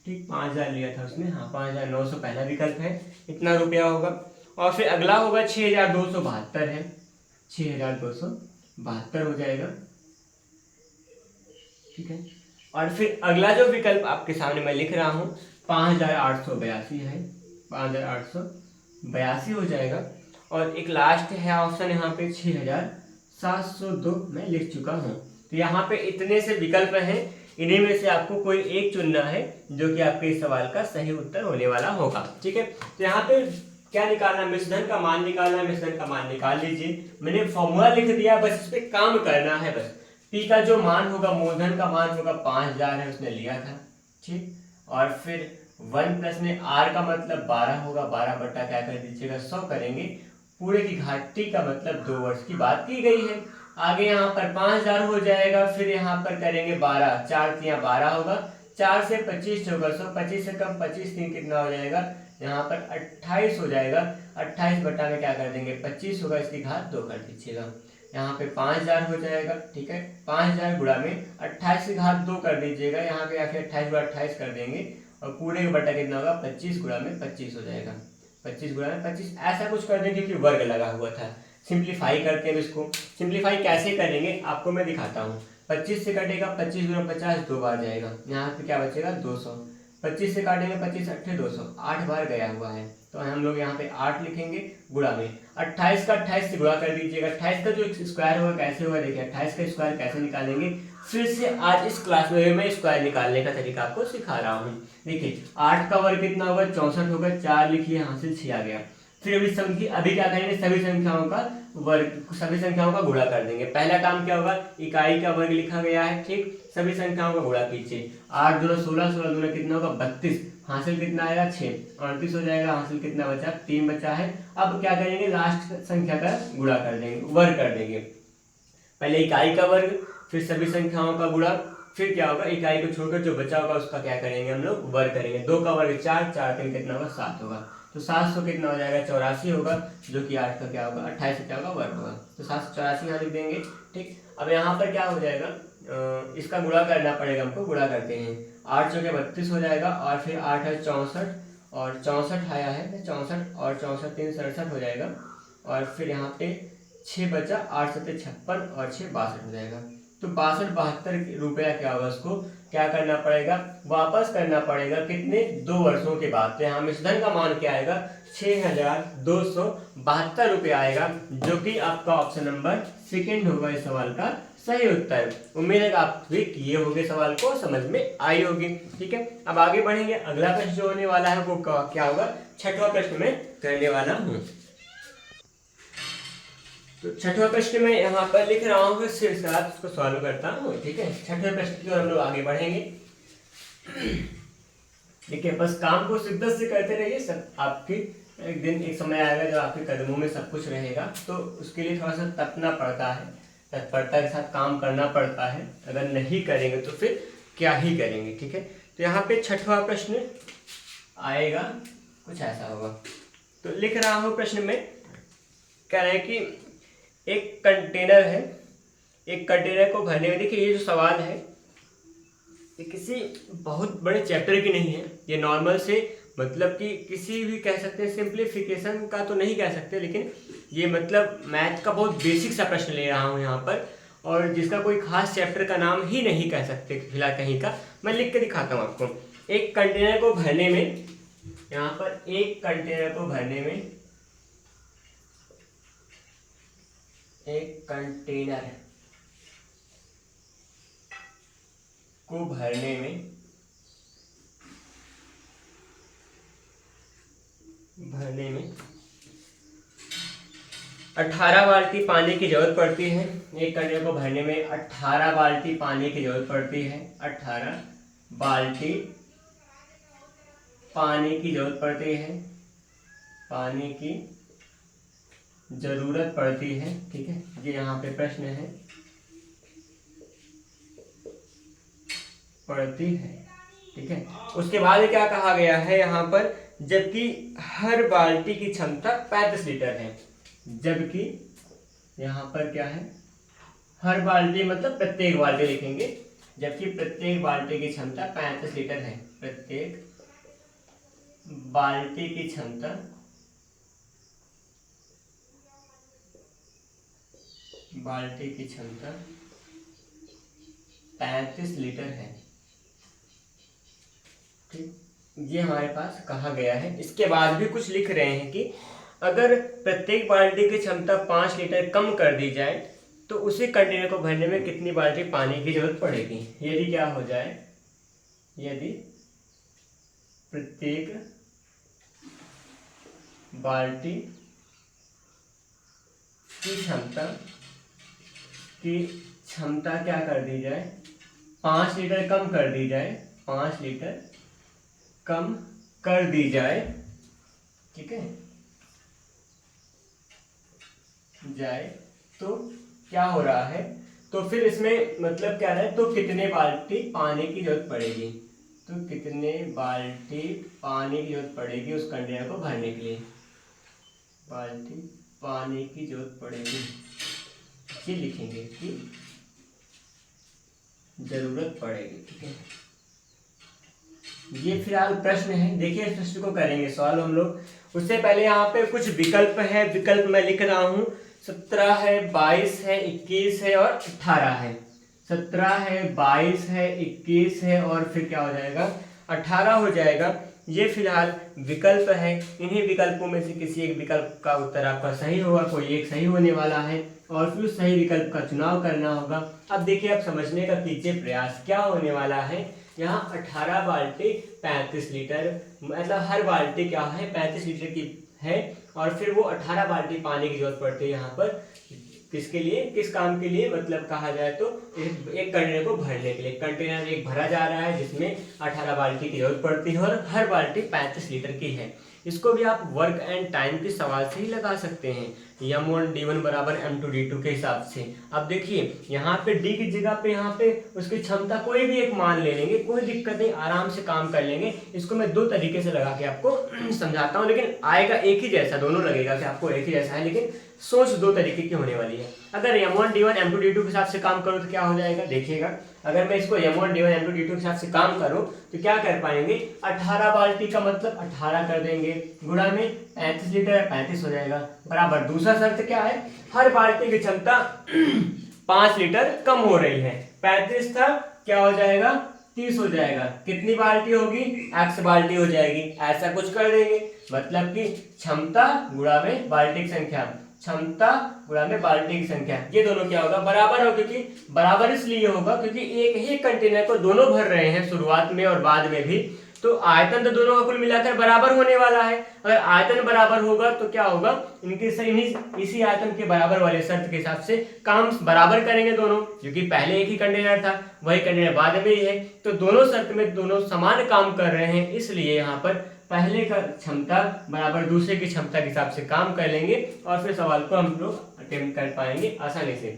ठीक, 5,000 लिया था उसने, हाँ 5,900 पहला विकल्प है, इतना रुपया होगा। और फिर अगला होगा 6,272 है, 6,272 हो जाएगा। ठीक है, और फिर अगला जो विकल्प आपके सामने मैं लिख रहा हूँ 5,882 है, 5,882 हो जाएगा। और एक लास्ट है ऑप्शन यहाँ पे 6,702 मैं लिख चुका हूँ। तो यहाँ पे इतने से विकल्प हैं, इन्हीं में से आपको कोई एक चुनना है जो कि आपके इस सवाल का सही उत्तर होने वाला होगा। ठीक है, तो यहाँ पे क्या निकालना, मिश्रधन का मान निकालना है, मिश्रधन का मान निकाल लीजिए। मैंने फॉर्मूला लिख दिया, बस इस पे काम करना है। बस P का जो मान होगा, मूलधन का मान होगा 5000 है, उसने लिया था, ठीक। और फिर 1 प्लस में R का मतलब 12 होगा, 12 बटा क्या कर दीजिएगा 100 करेंगे, पूरे की घात T का मतलब 2 वर्ष की बात की गई है। आगे यहाँ पर 5000 हो जाएगा, फिर यहाँ पर करेंगे 12, 4 तिया 12 होगा, 4 से 25 होगा 100, 25 से कम 25 3 कितना हो जाएगा, यहाँ पर 28 हो जाएगा। 28 बटा में क्या कर देंगे 25 होगा, इसकी घात 2 कर दीजिएगा, यहाँ पे 5000 हो जाएगा, ठीक है। 5000 गुणा में 28 की घात 2 कर दीजिएगा, यहाँ पे आके 28 गुणा 28 कर देंगे, और पूरे का बटा कितना होगा 25 गुणा में 25 हो जाएगा, 25 गुणा में 25 ऐसा कुछ कर देंगे, क्योंकि वर्ग लगा हुआ था। सिंप्लीफाई करते हैं इसको। सिंप्लीफाई कैसे करेंगे आपको मैं दिखाता हूँ। 25 से कटेगा 25 गुणा 50 2 बार जाएगा, यहाँ पे क्या बचेगा 200। 25 से काटेंगे 25 अट्ठे 200, 8 बार गया हुआ है, तो हम लोग यहाँ पे 8 लिखेंगे गुणा में 28 का 28 से गुणा कर दीजिएगा। 28 का जो स्क्वायर होगा कैसे होगा देखिए, 28 का स्क्वायर कैसे निकालेंगे, फिर से आज इस क्लास में मैं स्क्वायर निकालने का तरीका आपको सिखा रहा हूँ। देखिए 8 का वर्ग कितना होगा 64 होगा, 4 लिखिए, यहाँ से 6 आ गया। फिर अभी क्या करेंगे, सभी संख्याओं का वर्ग, सभी संख्याओं का गुणा कर देंगे। पहला काम क्या होगा, इकाई का वर्ग लिखा गया है, ठीक, सभी संख्याओं का गुणा कीजिए। 8 दूना 16, 16 दूना कितना होगा 32, हासिल कितना आएगा 6, 38 हो जाएगा, हासिल कितना बचा 3 बचा है। अब क्या करेंगे, लास्ट संख्या का गुणा कर देंगे, वर्ग कर देंगे। पहले इकाई का वर्ग, फिर सभी संख्याओं का गुणा, फिर क्या होगा इकाई को छोड़कर जो बचा होगा उसका क्या करेंगे हम लोग वर्ग करेंगे। 2 का वर्ग 4, 4 3 कितना होगा 7 होगा, तो 700 कितना हो जाएगा 84 होगा, जो कि 8 का क्या होगा 28 क्या होगा वर्ग होगा, तो 784 यहाँ लिख देंगे, ठीक। अब यहाँ पर क्या हो जाएगा, इसका गुणा करना पड़ेगा हमको, गुणा करते हैं। 8 चौके 32 हो जाएगा, और फिर 8 है 64, और 64 आया है 64, और 64 3 67 हो जाएगा, और फिर यहाँ पे 6 बचा, 8 7 56, और 6 62 हो जाएगा। तो 62-72 रुपया क्या होगा, उसको क्या करना पड़ेगा, वापस करना पड़ेगा, कितने 2 वर्षों के बाद। तो यहाँ मिश्रधन का मान क्या आएगा 6272 रुपया आएगा, जो कि आपका ऑप्शन नंबर सेकंड होगा इस सवाल का सही उत्तर। उम्मीद है आप भी किए होंगे, सवाल को समझ में आई होगी, ठीक है। अब आगे बढ़ेंगे, अगला प्रश्न जो होने वाला है वो क्या होगा, छठवां प्रश्न में करने वाला हूँ। तो छठवां प्रश्न में यहाँ पर लिख रहा हूँ, फिर इसके बाद उसको सॉल्व करता हूँ, ठीक है। छठवें प्रश्न की ओर हम लोग आगे बढ़ेंगे। देखिए बस काम को शिद्दत से करते रहिए, सब आपकी एक दिन एक समय आएगा जब आपके कदमों में सब कुछ रहेगा, तो उसके लिए थोड़ा सा तपना पड़ता है, तत्परता के साथ काम करना पड़ता है। अगर नहीं करेंगे तो फिर क्या ही करेंगे, ठीक है। तो यहाँ पे छठवां प्रश्न आएगा, कुछ ऐसा होगा। तो लिख रहा हूँ प्रश्न में, कह रहे हैं कि एक कंटेनर है, एक कंटेनर को भरने में, देखिए ये जो सवाल है ये किसी बहुत बड़े चैप्टर की नहीं है, ये नॉर्मल से मतलब कि किसी भी कह सकते हैं, सिंप्लीफिकेशन का तो नहीं कह सकते, लेकिन ये मतलब मैथ का बहुत बेसिक सा प्रश्न ले रहा हूँ यहाँ पर, और जिसका कोई खास चैप्टर का नाम ही नहीं कह सकते फिलहाल कहीं का। मैं लिख के दिखाता हूँ आपको। एक कंटेनर को भरने में, यहाँ पर एक कंटेनर को भरने में, एक कंटेनर को भरने में 18 बाल्टी पानी की जरूरत पड़ती है। एक कंटेनर को भरने में 18 बाल्टी पानी की जरूरत पड़ती है, 18 बाल्टी पानी की जरूरत पड़ती है, पानी की जरूरत पड़ती है, ठीक है। ये यहाँ पे प्रश्न है, पड़ती है, ठीक है। उसके बाद क्या कहा गया है यहाँ पर, जबकि हर बाल्टी की क्षमता 35 लीटर है, जबकि यहाँ पर क्या है, हर बाल्टी मतलब प्रत्येक बाल्टी लिखेंगे, जबकि प्रत्येक बाल्टी की क्षमता 35 लीटर है, प्रत्येक बाल्टी की क्षमता 35 लीटर है, ठीक। ये हमारे पास कहा गया है। इसके बाद भी कुछ लिख रहे हैं कि अगर प्रत्येक बाल्टी की क्षमता 5 लीटर कम कर दी जाए तो उसी कंटेनर को भरने में कितनी बाल्टी पानी की जरूरत पड़ेगी। यदि क्या हो जाए, यदि प्रत्येक बाल्टी की क्षमता क्षमता क्या कर दी जाए, 5 लीटर कम कर दी जाए, 5 लीटर कम कर दी जाए, ठीक है, जाए, तो क्या हो रहा है, तो फिर इसमें मतलब क्या है, तो कितने बाल्टी पानी की जरूरत पड़ेगी, तो कितने बाल्टी पानी की जरूरत पड़ेगी उस कंटेनर को भरने के लिए, बाल्टी पानी की जरूरत पड़ेगी, ये लिखेंगे कि जरूरत पड़ेगी, ठीक है। ये फिलहाल प्रश्न है, देखिए इस प्रश्न को करेंगे सॉल्व हम लोग। उससे पहले यहाँ पे कुछ विकल्प है, विकल्प मैं लिख रहा हूँ, 17 है, 22 है, 21 है और 18 है। 17 है, 22 है, 21 है और फिर क्या हो जाएगा, 18 हो जाएगा। ये फिलहाल विकल्प है, इन्हीं विकल्पों में से किसी एक विकल्प का उत्तर आपका सही होगा, कोई एक सही होने वाला है और फिर उस सही विकल्प का चुनाव करना होगा। अब देखिए, आप समझने का कीजिए प्रयास, क्या होने वाला है, यहाँ 18 बाल्टी 35 लीटर, मतलब हर बाल्टी क्या है 35 लीटर की है और फिर वो 18 बाल्टी पानी की जरूरत पड़ती है यहाँ पर, किसके लिए, किस काम के लिए, मतलब कहा जाए तो एक कंटेनर को भरने के लिए। कंटेनर एक भरा जा रहा है जिसमें 18 बाल्टी की जरूरत पड़ती है और हर बाल्टी 35 लीटर की है। इसको भी आप वर्क एंड टाइम के सवाल से ही लगा सकते हैं, m1 d1 बराबर m2 d2 के हिसाब से। अब देखिए यहाँ पे d की जगह पे यहाँ पे उसकी क्षमता कोई भी एक मान ले लेंगे, कोई दिक्कत नहीं, आराम से काम कर लेंगे। इसको मैं दो तरीके से लगा के आपको समझाता हूँ, लेकिन आएगा एक ही जैसा, दोनों लगेगा कि आपको एक ही जैसा है, लेकिन सोच दो तरीके की होने वाली है। अगर m1 d1 m2 d2 के हिसाब से काम करो तो क्या हो जाएगा, देखिएगा, अगर मैं इसको m1 d1 m2 d2 के हिसाब से काम करूं तो क्या कर पाएंगे, 18 बाल्टी का मतलब 18 कर देंगे, गुणा में 35 लीटर 35 हो जाएगा, बराबर। दूसरा शर्त क्या है, हर बाल्टी की क्षमता 5 लीटर कम हो रही है, 35 था, क्या हो जाएगा 30 हो जाएगा, कितनी बाल्टी होगी, x बाल्टी हो जाएगी, ऐसा कुछ कर देंगे। मतलब कि क्षमता गुणा में बाल्टी की संख्या, क्षमता गुणा में बाल्टी की संख्या, ये दोनों क्या होगा, बराबर हो, क्योंकि बराबर इसलिए होगा क्योंकि एक ही कंटेनर को दोनों भर रहे हैं शुरुआत में और बाद में भी, तो आयतन तो दोनों का कुल मिलाकर बराबर होने वाला है। अगर आयतन बराबर होगा तो क्या होगा, इनके इसी आयतन के बराबर वाले शर्त के हिसाब से काम बराबर करेंगे दोनों, क्योंकि पहले एक ही कंटेनर था, वही कंटेनर बाद में ही है, तो दोनों शर्त में दोनों समान काम कर रहे हैं, इसलिए यहाँ पर पहले का क्षमता बराबर दूसरे की क्षमता के हिसाब से काम कर लेंगे और फिर सवाल को हम लोग अटेम्प्ट कर पाएंगे आसानी से।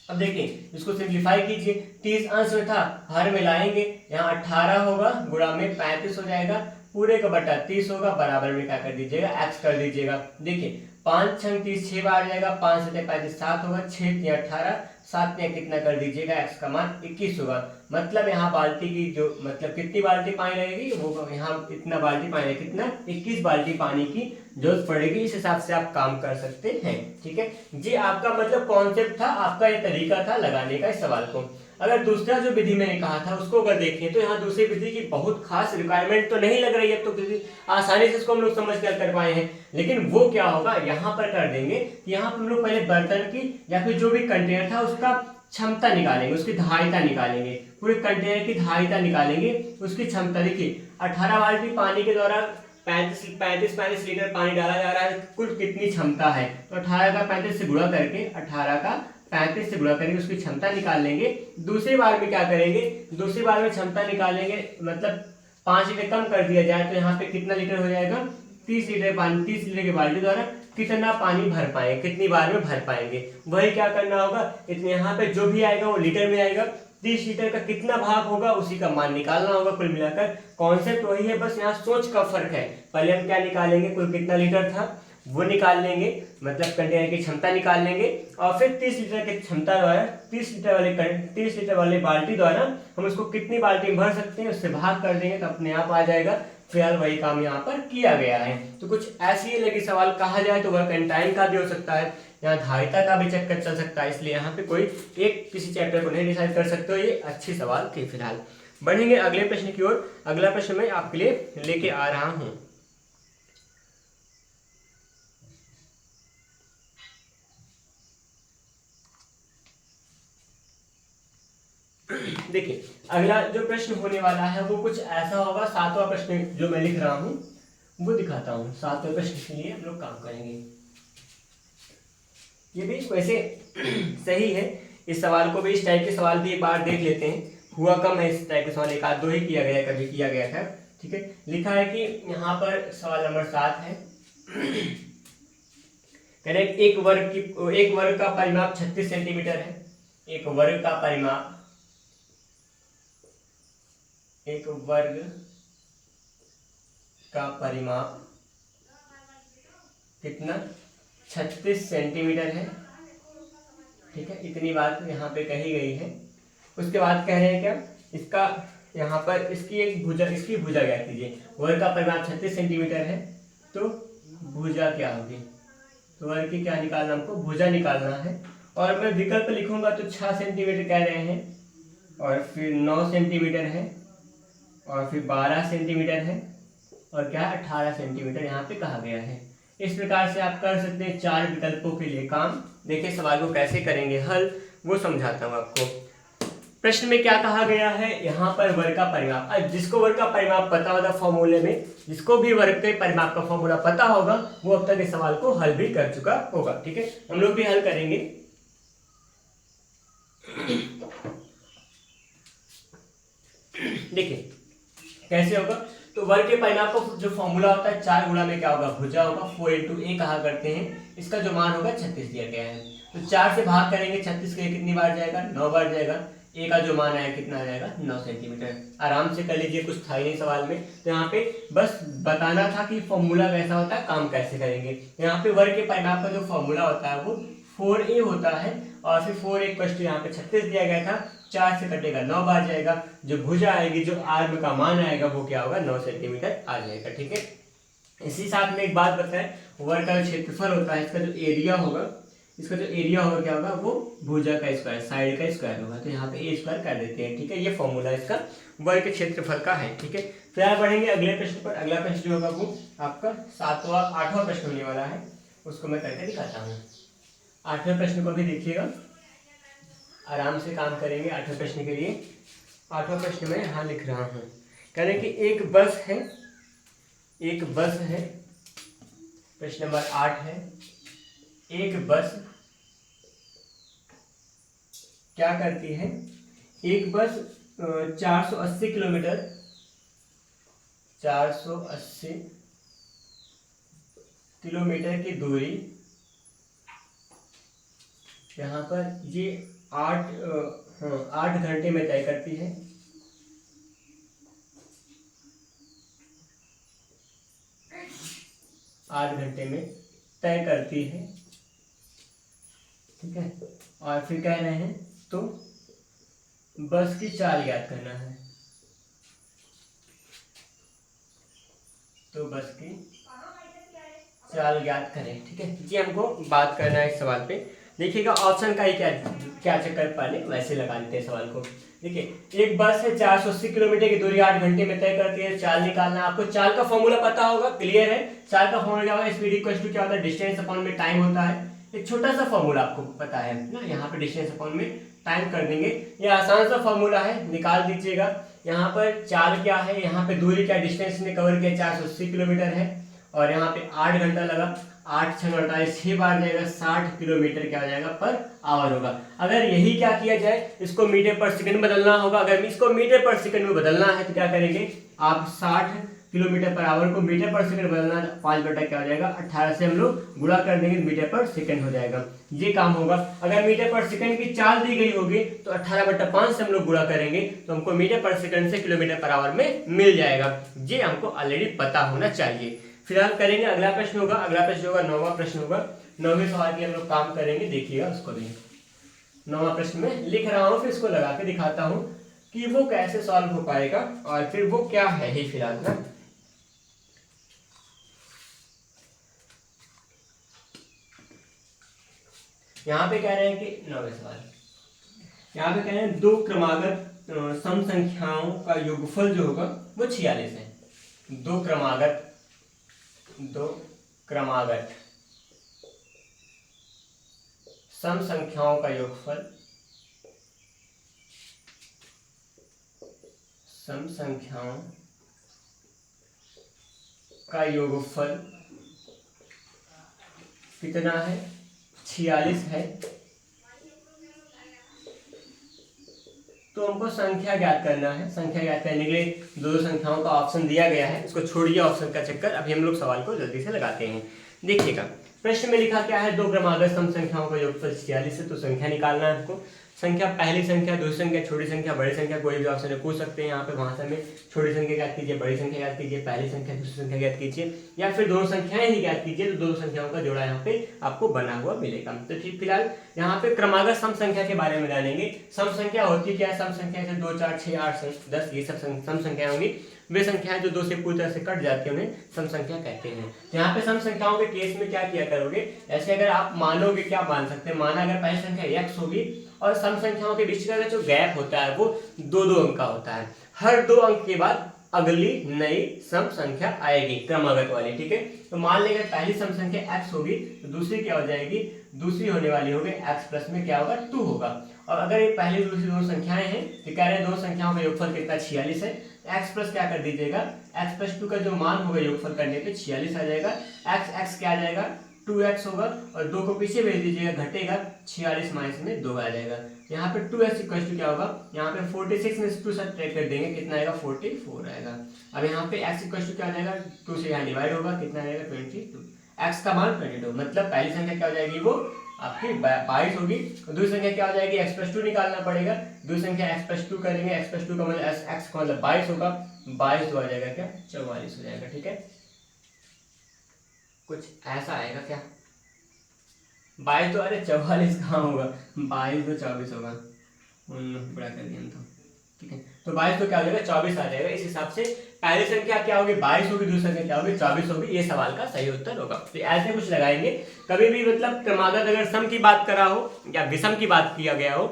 अब देखिए इसको सिंप्लीफाई कीजिए, 30 अंश में था, हर में लाएंगे, यहाँ 18 होगा, गुणा में 35 हो जाएगा, पूरे का बटा 30 होगा, बराबर में क्या कर दीजिएगा, x कर दीजिएगा। देखिए 5 छंग 30, 6 बार जाएगा, 5 से 35 7 होगा, 6 3 18, 7 में कितना कर दीजिएगा, x का मान 21 होगा। मतलब यहाँ बाल्टी की जो मतलब कितनी बाल्टी पानी लगेगी, वो यहाँ इतना बाल्टी पानी, कितना 21 बाल्टी पानी की जरूरत पड़ेगी, इस हिसाब से आप काम कर सकते हैं। ठीक है जी, आपका मतलब कॉन्सेप्ट था, आपका ये तरीका था लगाने का इस सवाल को। अगर दूसरा जो विधि मैंने कहा था उसको अगर देखें तो यहाँ दूसरी विधि की बहुत खास रिक्वायरमेंट तो नहीं लग रही है, तो किसी आसानी से इसको हम लोग समझ कर पाए हैं, लेकिन वो क्या होगा यहाँ पर कर देंगे कि यहाँ पर हम लोग पहले बर्तन की या फिर जो भी कंटेनर था उसका क्षमता निकालेंगे, उसकी धारिता निकालेंगे, पूरे कंटेनर की धारिता निकालेंगे, उसकी क्षमता। देखिए 18 बाल्टी पानी के द्वारा 35 लीटर पानी डाला जा रहा है, कुल कितनी क्षमता है, तो 18 का 35 से गुणा करके 18 का 35 से गुणा करके उसकी क्षमता निकाल लेंगे। दूसरी बार में क्या करेंगे, दूसरी बार में क्षमता निकालेंगे, मतलब 5 लीटर कम कर दिया जाए तो यहाँ पे कितना लीटर हो जाएगा, 30 लीटर पानी, 30 लीटर की बाल्टी द्वारा कितना पानी भर पाएंगे, कितनी बार में भर पाएंगे, वही क्या करना होगा, इतने यहाँ पे जो भी आएगा वो लीटर में आएगा, 30 लीटर का कितना भाग होगा उसी का मान निकालना होगा। कुल मिलाकर कॉन्सेप्ट वही है, बस यहाँ सोच का फर्क है। पहले हम क्या निकालेंगे, कुल कितना लीटर था वो निकाल लेंगे, मतलब कंटेनर की क्षमता निकाल लेंगे, और फिर 30 लीटर की क्षमता द्वारा 30 लीटर वाले बाल्टी द्वारा हम उसको कितनी बाल्टी भर सकते हैं उससे भाग कर देंगे तो अपने आप आ जाएगा। फिलहाल वही काम यहाँ पर किया गया है। तो कुछ ऐसी ही लगी सवाल, कहा जाए तो वर्क एंड टाइम का भी हो सकता है, यहाँ धारिता का भी चक्कर चल सकता है, इसलिए यहाँ पे कोई एक किसी चैप्टर को नहीं डिसाइड कर सकते हो। ये अच्छी सवाल थी। फिलहाल बढ़ेंगे अगले प्रश्न की ओर। अगला प्रश्न मैं आपके लिए लेके आ रहा हूँ। देखिए अगला जो प्रश्न होने वाला है वो कुछ ऐसा होगा, 7वां प्रश्न जो मैं लिख रहा हूँ वो दिखाता हूँ। 7वें प्रश्न के लिए हम लोग काम करेंगे। ये भी वैसे सही है, इस सवाल को भी, इस टाइप के सवाल भी एक बार देख लेते हैं। हुआ कम है इस टाइप के सवाल, एक आध दो ही किया गया है, कभी किया गया था। ठीक है, लिखा है कि यहाँ पर सवाल नंबर 7 है। कह रहे एक वर्ग का परिमाप 36 सेंटीमीटर है। एक वर्ग का परिमाप, एक वर्ग का परिमाप कितना, 36 सेंटीमीटर है। ठीक है, इतनी बात यहाँ पे कही गई है। उसके बाद कह रहे हैं क्या, इसका यहाँ पर इसकी भुजा ज्ञात कीजिए। वर्ग का परिमाप 36 सेंटीमीटर है, तो भुजा क्या होगी, तो वर्ग की क्या निकालना, हमको भुजा निकालना है। और मैं विकल्प लिखूंगा तो 6 सेंटीमीटर कह रहे हैं, और फिर 9 सेंटीमीटर है, और फिर 12 सेंटीमीटर है, और क्या 18 सेंटीमीटर यहाँ पे कहा गया है। इस प्रकार से आप कर सकते हैं 4 विकल्पों के लिए काम। देखिए सवाल को कैसे करेंगे हल, वो समझाता हूँ आपको। प्रश्न में क्या कहा गया है, यहाँ पर वर्ग का परिमाप। अब जिसको वर्ग का परिमाप पता होगा फॉर्मूले में, जिसको भी वर्ग के परिमाप का फॉर्मूला पता होगा, वो अब तक इस सवाल को हल भी कर चुका होगा। ठीक है, हम लोग भी हल करेंगे। देखिए कैसे होगा, तो वर्ग के परिमाप का जो फॉर्मूला होता है 4 गुणा में क्या होगा, भुजा होगा, 4 इंटू ए कहा करते हैं। इसका जो मान होगा 36 दिया गया है, तो 4 से भाग करेंगे, 36 के कितनी बार जाएगा, 9 बार जाएगा। ए का जो मान आया कितना आ जाएगा, 9 सेंटीमीटर। आराम से कर लीजिए, कुछ था ही नहीं सवाल में। तो यहाँ पे बस बताना था कि फॉर्मूला कैसा होता है, काम कैसे करेंगे। यहाँ पे वर्ग के परिमाप का जो फॉर्मूला होता है वो 4a होता है, और फिर 4 इक्वल यहाँ पे 36 दिया गया था, 4 से कटेगा 9 बार जाएगा। जो भुजा आएगी, जो आर्म का मान आएगा, वो क्या होगा, 9 सेंटीमीटर आ जाएगा। ठीक है, इसी साथ में एक बात बताएं, वर्ग का जो क्षेत्रफल होता है, इसका जो एरिया होगा, क्या होगा, वो भुजा का स्क्वायर, साइड का स्क्वायर होगा। तो यहाँ पे ए स्क्वायर कर देते हैं। ठीक है, ये फॉर्मूला इसका वर्ग के क्षेत्रफल का है। ठीक है, फिर आप बढ़ेंगे अगले प्रश्न पर। अगला प्रश्न जो होगा वो आपका 8वां प्रश्न होने वाला है, उसको मैं करके दिखाता हूँ। 8वें प्रश्न को भी देखिएगा, आराम से काम करेंगे 8वें प्रश्न के लिए। 8वां प्रश्न में यहाँ लिख रहा हूँ, कह रहे हैं कि एक बस है, प्रश्न नंबर 8 है। एक बस क्या करती है, एक बस 480 किलोमीटर, 480 किलोमीटर की दूरी, यहाँ पर ये 8 घंटे में तय करती है। 8 घंटे में तय करती है। ठीक है, और फिर कह रहे हैं तो बस की चाल याद करना है, तो बस की चाल याद करें। ठीक है, ये हमको बात करना है इस सवाल पे। देखिएगा ऑप्शन का ही क्या चक्कर, पहले वैसे लगा लेते हैं सवाल को। देखिए एक बस है, 480 किलोमीटर की दूरी 8 घंटे में तय करती है। चाल निकालना, आपको चाल का फॉर्मूला पता होगा, क्लियर है। चाल का फॉर्मूला क्या होगा, स्पीड इक्वल टू क्या होता है, डिस्टेंस अपॉन में टाइम होता है। एक छोटा सा फॉर्मूला आपको पता है ना, यहाँ पे डिस्टेंस अपॉन में टाइम कर देंगे। ये आसान सा फॉर्मूला है, निकाल दीजिएगा। यहाँ पर चाल क्या है, यहाँ पे दूरी क्या, डिस्टेंस ने कवर किया 480 किलोमीटर है, और यहाँ पे 8 घंटा लगा। 8 6 48, 6 बार जाएगा, 60 किलोमीटर क्या हो जाएगा पर आवर होगा। अगर यही क्या किया जाए, इसको मीटर पर सेकंड बदलना होगा। अगर इसको मीटर पर सेकंड में बदलना है तो क्या करेंगे आप, 60 किलोमीटर पर आवर को मीटर पर सेकंड बदलना, 5 बटा क्या हो जाएगा 18 से हम लोग गुणा कर देंगे, मीटर पर सेकंड हो जाएगा। ये काम होगा। अगर मीटर पर सेकंड की चाल दी गई होगी तो 18/5 से हम लोग गुणा करेंगे, तो हमको मीटर पर सेकंड से किलोमीटर पर आवर में मिल जाएगा। ये हमको ऑलरेडी पता होना चाहिए। फिलहाल करेंगे अगला प्रश्न होगा, 9वां प्रश्न होगा। 9वें सवाल के हम लोग काम करेंगे, देखिएगा उसको भी। 9वां प्रश्न में लिख रहा हूँ, फिर इसको लगा के दिखाता हूँ कि वो कैसे सॉल्व हो पाएगा, और फिर वो क्या है ही फिलहाल ना। यहाँ पे कह रहे हैं कि 9वें सवाल, यहाँ पे कह रहे हैं 2 क्रमागत सम संख्याओं का योगफल जो होगा वो 46 है। 2 क्रमागत सम संख्याओं का योगफल, सम संख्याओं का योगफल कितना है, 46 है। तो हमको संख्या ज्ञात करना है। संख्या ज्ञात करने के लिए दो संख्याओं का ऑप्शन दिया गया है, इसको छोड़िए ऑप्शन का चक्कर, अभी हम लोग सवाल को जल्दी से लगाते हैं। देखिएगा प्रश्न में लिखा क्या है, दो क्रमागत सम संख्याओं का योगफल 46 है, तो संख्या निकालना है हमको। संख्या पहली संख्या, दूसरी संख्या, छोटी संख्या, बड़ी संख्या, कोई भी ऑप्शन है पूछ सकते हैं यहाँ पे भाषा में। छोटी संख्या ज्ञात कीजिए, बड़ी संख्या ज्ञात कीजिए, पहली संख्या दूसरी संख्या ज्ञात कीजिए, या फिर दोनों संख्याएं ही ज्ञात कीजिए, तो दोनों संख्याओं का जोड़ा यहाँ पे आपको बना हुआ मिलेगा। तो ठीक फिलहाल यहाँ पे क्रमागत सम संख्या के बारे में जानेंगे। सम संख्या होती क्या है, सम संख्या से 2 4 6 8 10 ये सब सम संख्या होंगी। वे संख्याएं जो 2 से पूरी तरह से कट जाती है उन्हें सम संख्या कहते हैं। यहाँ पे सम संख्याओं के केस में क्या किया करोगे, ऐसे अगर आप मानोगे, क्या मान सकते हैं, माना अगर पहली संख्या x होगी और सम संख्याओं के बीच का जो गैप होता है वो 2-2 अंक का होता है। हर 2 अंक के बाद अगली नई सम संख्या आएगी क्रमागत वाली, ठीक है। तो मान लेंगे पहली सम संख्या x होगी तो दूसरी क्या हो जाएगी, दूसरी होने वाली होगी x प्लस में क्या होगा 2 होगा। और अगर ये पहली दूसरी दोनों संख्याएं हैं तो कह रहे हैं दोनों संख्याओं का योगफल कितना 46 है। x प्लस क्या कर दीजिएगा, x प्लस 2 का जो मान होगा योगफल करने पे 46 आ जाएगा। x क्या आ जाएगा 2x होगा और 2 को पीछे भेज दीजिएगा, घटेगा 46 माइनस में 2 आ जाएगा। यहाँ पे 2x इक्वल टू क्या होगा, यहाँ पे 46 में 2 सब्ट्रैक्ट कर देंगे, कितना आएगा 44 आएगा। अब यहाँ पे x इक्वल टू क्या आ जाएगा, 2 से यहाँ डिवाइड होगा, कितना आएगा 22। x का मान 22, मतलब पहली संख्या क्या हो जाएगी वो आपकी 22 होगी। और दूसरी संख्या क्या हो जाएगी, x प्लस 2 निकालना पड़ेगा। दूसरी संख्या x प्लस 2 करेंगे, x प्लस 2 का मतलब x का मतलब 22 होगा, 22 आ जाएगा क्या 44 हो जाएगा, ठीक है। कुछ ऐसा आएगा क्या, 22 तो अरे 44 कहाँ होगा, 22 तो 24 होगा, बड़ा कर दिया तो, ठीक है। तो 22 तो क्या हो जाएगा 24 आ जाएगा। इस हिसाब से पहली संख्या क्या होगी 22 होगी, दूसरी संख्या क्या होगी 24 होगी, ये सवाल का सही उत्तर होगा। तो ऐसे कुछ लगाएंगे। कभी भी मतलब क्रमागत अगर सम की बात करा हो या विषम की बात किया गया हो,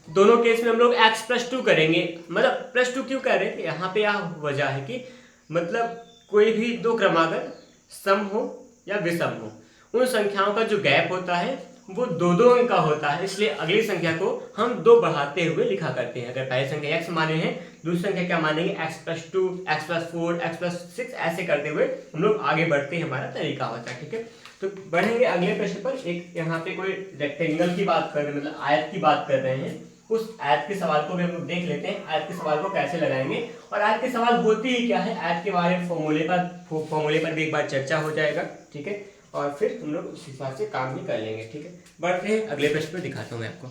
दोनों केस में हम लोग x प्लस 2 करेंगे। मतलब प्लस 2 क्यों कह रहे हैं, यहाँ पे यह वजह है कि मतलब कोई भी दो क्रमागत सम हो या विषम हो, उन संख्याओं का जो गैप होता है वो 2-2 अंक का होता है, इसलिए अगली संख्या को हम 2 बढ़ाते हुए लिखा करते हैं। अगर पहली संख्या x माने हैं, दूसरी संख्या क्या मानेंगे x plus 2, x plus 4, x plus 6, ऐसे करते हुए हम लोग आगे बढ़ते हैं, हमारा तरीका होता है, ठीक है। तो बढ़ेंगे अगले प्रश्न पर। एक यहाँ पे कोई रेक्टेंगल की बात कर रहे हैं, मतलब आयत की बात कर रहे हैं, उस आयत के सवाल को भी हम लोग देख लेते हैं। आयत के सवाल को कैसे लगाएंगे और आयत के सवाल होती ही क्या है, आयत के बारे में फॉर्मूले पर भी एक बार चर्चा हो जाएगा, ठीक है। और फिर हम लोग उस हिसाब से काम भी कर लेंगे, ठीक है। बढ़ते हैं अगले प्रश्न पर, दिखाता हूँ मैं आपको।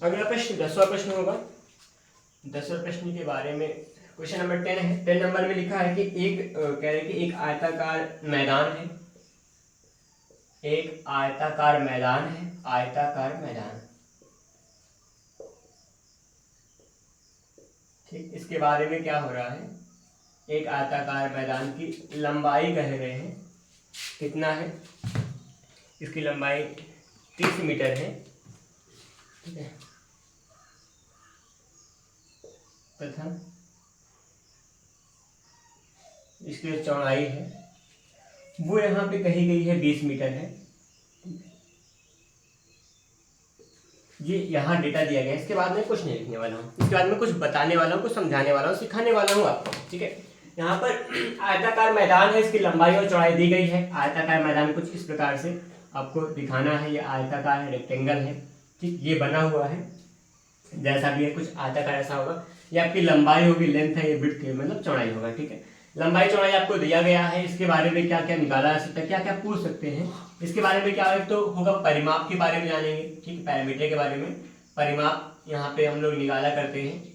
अगला प्रश्न 10वां प्रश्न होगा। 10वें प्रश्न के बारे में क्वेश्चन नंबर 10 है। 10 नंबर में लिखा है कि कह रहे कि एक आयताकार मैदान है, एक आयताकार मैदान है, आयताकार मैदान, ठीक। इसके बारे में क्या हो रहा है, एक आयताकार मैदान की लंबाई कह रहे हैं, कितना है, इसकी लंबाई 30 मीटर है, ठीक है। तथा इसकी जो चौड़ाई है वो यहाँ पे कही गई है 20 मीटर है। ये यहाँ डेटा दिया गया है। इसके बाद में कुछ नहीं लिखने वाला हूँ, इसके बाद में कुछ बताने वाला हूँ, कुछ समझाने वाला हूँ, सिखाने वाला हूँ आपको, ठीक है। यहाँ पर आयताकार मैदान है, इसकी लंबाई और चौड़ाई दी गई है। आयताकार मैदान कुछ इस प्रकार से आपको दिखाना है, ये आयताकार है, रेक्टेंगल है, ठीक, ये बना हुआ है, जैसा भी है कुछ आयताकार ऐसा होगा। ये आपकी लंबाई होगी, लेंथ है, ये विड्थ है, मतलब चौड़ाई होगा, ठीक है। लंबाई चौड़ाई आपको दिया गया है। इसके बारे में क्या क्या निकाला जा सकता है, क्या क्या पूछ सकते हैं, इसके बारे में क्या है, तो होगा परिमाप के बारे में जानेंगे, ठीक, पैरामीटर के बारे में, परिमाप यहाँ पे हम लोग निकाला करते हैं।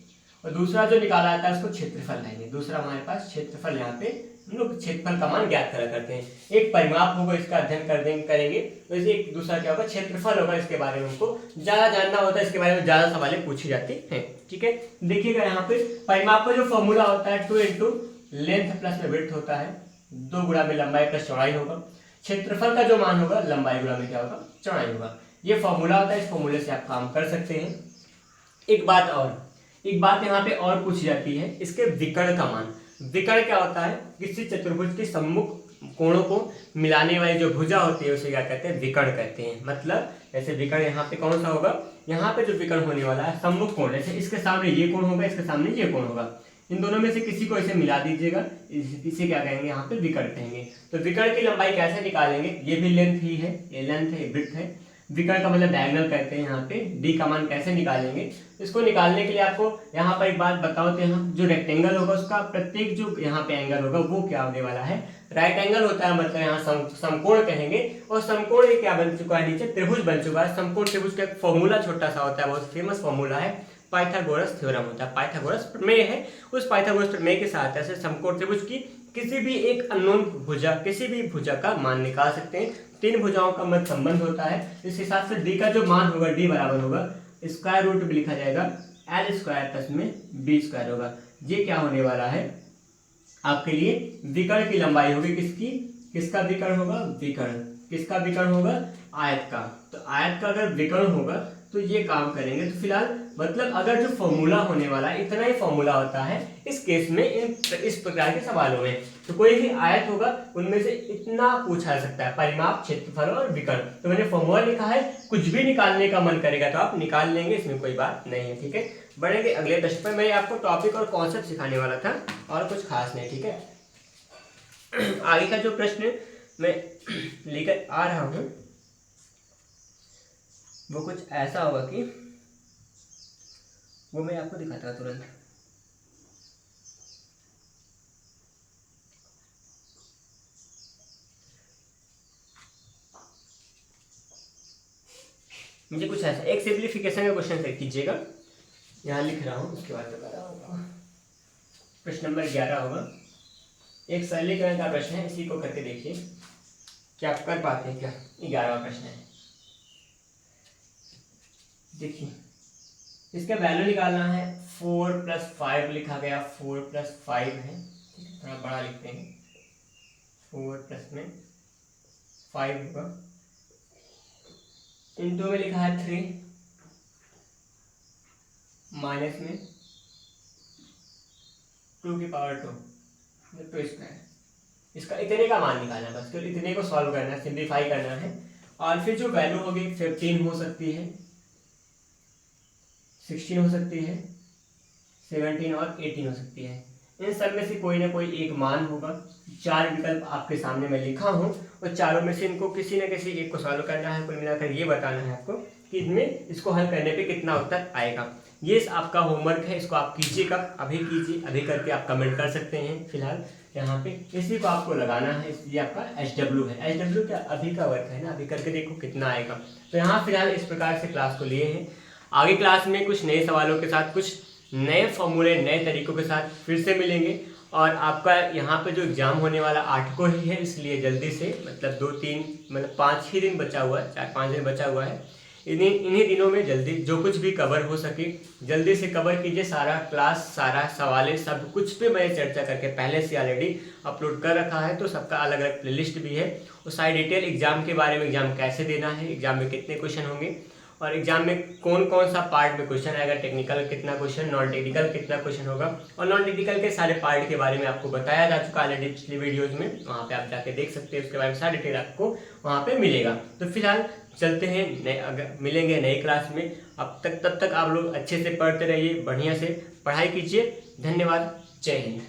और दूसरा जो निकाला जाता है उसको क्षेत्रफल लाएंगे। दूसरा हमारे पास क्षेत्रफल, यहाँ पे हम लोग क्षेत्रफल का मान ज्ञात करा करते हैं। एक परिमाप होगा, इसका अध्ययन करेंगे, तो इसे एक दूसरा क्या होगा, क्षेत्रफल होगा। इसके बारे में हमको ज्यादा जानना होता है, इसके बारे में ज्यादा सवालें पूछी जाती हैं, ठीक है। देखिएगा यहाँ पे परिमाप का जो फॉर्मूला होता है 2 इंटू लेंथ प्लस में विड्थ होता है, 2 गुणा में लंबाई प्लस चौड़ाई होगा। क्षेत्रफल का जो मान होगा लंबाई गुणा में क्या होगा, चौड़ाई होगा। ये फॉर्मूला होता है, इस फॉर्मूले से आप काम कर सकते हैं। एक बात यहाँ पे और पूछी जाती है, इसके विकर्ण का मान। विकर्ण क्या होता है, किसी चतुर्भुज के सम्मुख कोणों को मिलाने वाली जो भुजा होती है उसे क्या कहते हैं, विकर्ण कहते हैं। मतलब जैसे विकर्ण यहाँ पे कौन सा होगा, यहाँ पे जो विकर्ण होने वाला है सम्मुख कोण, जैसे इसके सामने ये कोण होगा, इसके सामने ये कोण होगा, इन दोनों में से किसी को इसे मिला दीजिएगा, इसे क्या कहेंगे, यहाँ पे विकर्ण कहेंगे। तो विकर्ण की लंबाई कैसे निकालेंगे, ये भी लेंथ ही है, ये लेंथ है, विड्थ है। विकर्ण का मतलब डायगोनल कहते हैं यहाँ पे। डी का मान कैसे निकालेंगे, इसको निकालने के लिए आपको यहाँ पर एक बात बताओ तो यहाँ जो रेक्टेंगल होगा उसका प्रत्येक जो यहाँ पे एंगल होगा वो क्या होने वाला है, राइट एंगल होता है, मतलब यहाँ समकोण कहेंगे। और समकोण ये क्या बन चुका है, नीचे त्रिभुज बन चुका है। समकोण त्रिभुज का एक फॉर्मूला छोटा सा होता है, बहुत फेमस फॉर्मूला है, पाइथागोरस थ्योरम होता है, पाइथागोरस प्रमेय है। उस पाइथागोरस प्रमेय के साथ ऐसे समकोण त्रिभुज की किसी भी एक अननोन भुजा, किसी भी भुजा का मान निकाल सकते हैं। तीन भुजाओं का मध्य संबंध होता है, इस हिसाब से डी का जो मान होगा, डी बराबर होगा स्क्वायर रूट में लिखा जाएगा एल स्क्वायर प्लस में बी स्क्वायर होगा। ये क्या होने वाला है आपके लिए, विकर्ण की लंबाई होगी किसकी, किसका विकर्ण होगा, विकर्ण किसका विकर्ण होगा, आयत का। तो आयत का अगर विकर्ण होगा तो ये काम करेंगे। तो फिलहाल मतलब अगर जो फॉर्मूला होने वाला है इतना ही फॉर्मूला होता है इस केस में, इस प्रकार के सवालों में। तो कोई भी आयत होगा उनमें से इतना पूछा जा सकता है, परिमाप, क्षेत्रफल और विकर्ण। तो मैंने फॉर्मूला लिखा है, कुछ भी निकालने का मन करेगा तो आप निकाल लेंगे, इसमें कोई बात नहीं है, ठीक है। बढ़ेंगे अगले प्रश्न पर। मैं आपको टॉपिक और कॉन्सेप्ट सिखाने वाला था और कुछ खास नहीं, ठीक है। आगे का जो प्रश्न मैं लेकर आ रहा हूँ वो कुछ ऐसा होगा कि वो मैं आपको दिखाता हूँ तुरंत। मुझे कुछ ऐसा एक सिंप्लीफिकेशन का क्वेश्चन सेट कीजिएगा, यहाँ लिख रहा हूँ, उसके बाद बता रहा हूँ। प्रश्न नंबर 11 होगा, एक सरलीकरण का प्रश्न है, इसी को करके देखिए क्या आप कर पाते हैं क्या। 11वां प्रश्न है, देखिए इसका वैल्यू निकालना है। 4 + 5 लिखा गया, 4 + 5 है, थोड़ा बड़ा लिखते हैं, 4 प्लस में 5 होगा, इंटू में लिखा है 3, माइनस में 2 की पावर 2, मतलब 2 स्क्वायर। इसका इतने का मान निकालना है, बस केवल इतने को सॉल्व करना है, सिंप्लीफाई करना है। और फिर जो वैल्यू होगी 15 हो सकती है, 16 हो सकती है, 17 और 18 हो सकती है। इन सब में से कोई ना कोई एक मान होगा। 4 विकल्प आपके सामने मैं लिखा हूँ और चारों में से इनको किसी न किसी एक को सॉल्व करना है। कुल मिलाकर ये बताना है आपको कि इसमें इसको हल करने पे कितना उत्तर आएगा। ये आपका होमवर्क है, इसको आप कीजिएगा, अभी कीजिए, अभी करके आप कमेंट कर सकते हैं। फिलहाल यहाँ पे इसी को आपको लगाना है, इसलिए आपका HW है। HW क्या अभी का वर्क है ना, अभी करके देखो कितना आएगा। तो यहाँ फिलहाल इस प्रकार से क्लास को लिए हैं। आगे क्लास में कुछ नए सवालों के साथ, कुछ नए फॉर्मूले, नए तरीकों के साथ फिर से मिलेंगे। और आपका यहाँ पे जो एग्ज़ाम होने वाला 8 को ही है, इसलिए जल्दी से, मतलब 2-3 मतलब 5 ही दिन बचा हुआ है, 4-5 दिन बचा हुआ है। इन्हीं दिनों में जल्दी जो कुछ भी कवर हो सके जल्दी से कवर कीजिए। सारा क्लास, सारा सवाल, सब कुछ पे मैंने चर्चा करके पहले से ऑलरेडी अपलोड कर रखा है। तो सबका अलग अलग प्लेलिस्ट भी है, और सारी डिटेल एग्जाम के बारे में, एग्जाम कैसे देना है, एग्जाम में कितने क्वेश्चन होंगे और एग्जाम में कौन कौन सा पार्ट में क्वेश्चन आएगा, टेक्निकल कितना क्वेश्चन, नॉन टेक्निकल कितना क्वेश्चन होगा, और नॉन टेक्निकल के सारे पार्ट के बारे में आपको बताया जा चुका है ऑलरेडी पिछले वीडियोस में, वहाँ पे आप जाके देख सकते हैं। उसके बारे में सारी डिटेल आपको वहाँ पे मिलेगा। तो फिलहाल चलते हैं, अगर मिलेंगे नई क्लास में। तब तक आप लोग अच्छे से पढ़ते रहिए, बढ़िया से पढ़ाई कीजिए। धन्यवाद, जय हिंद।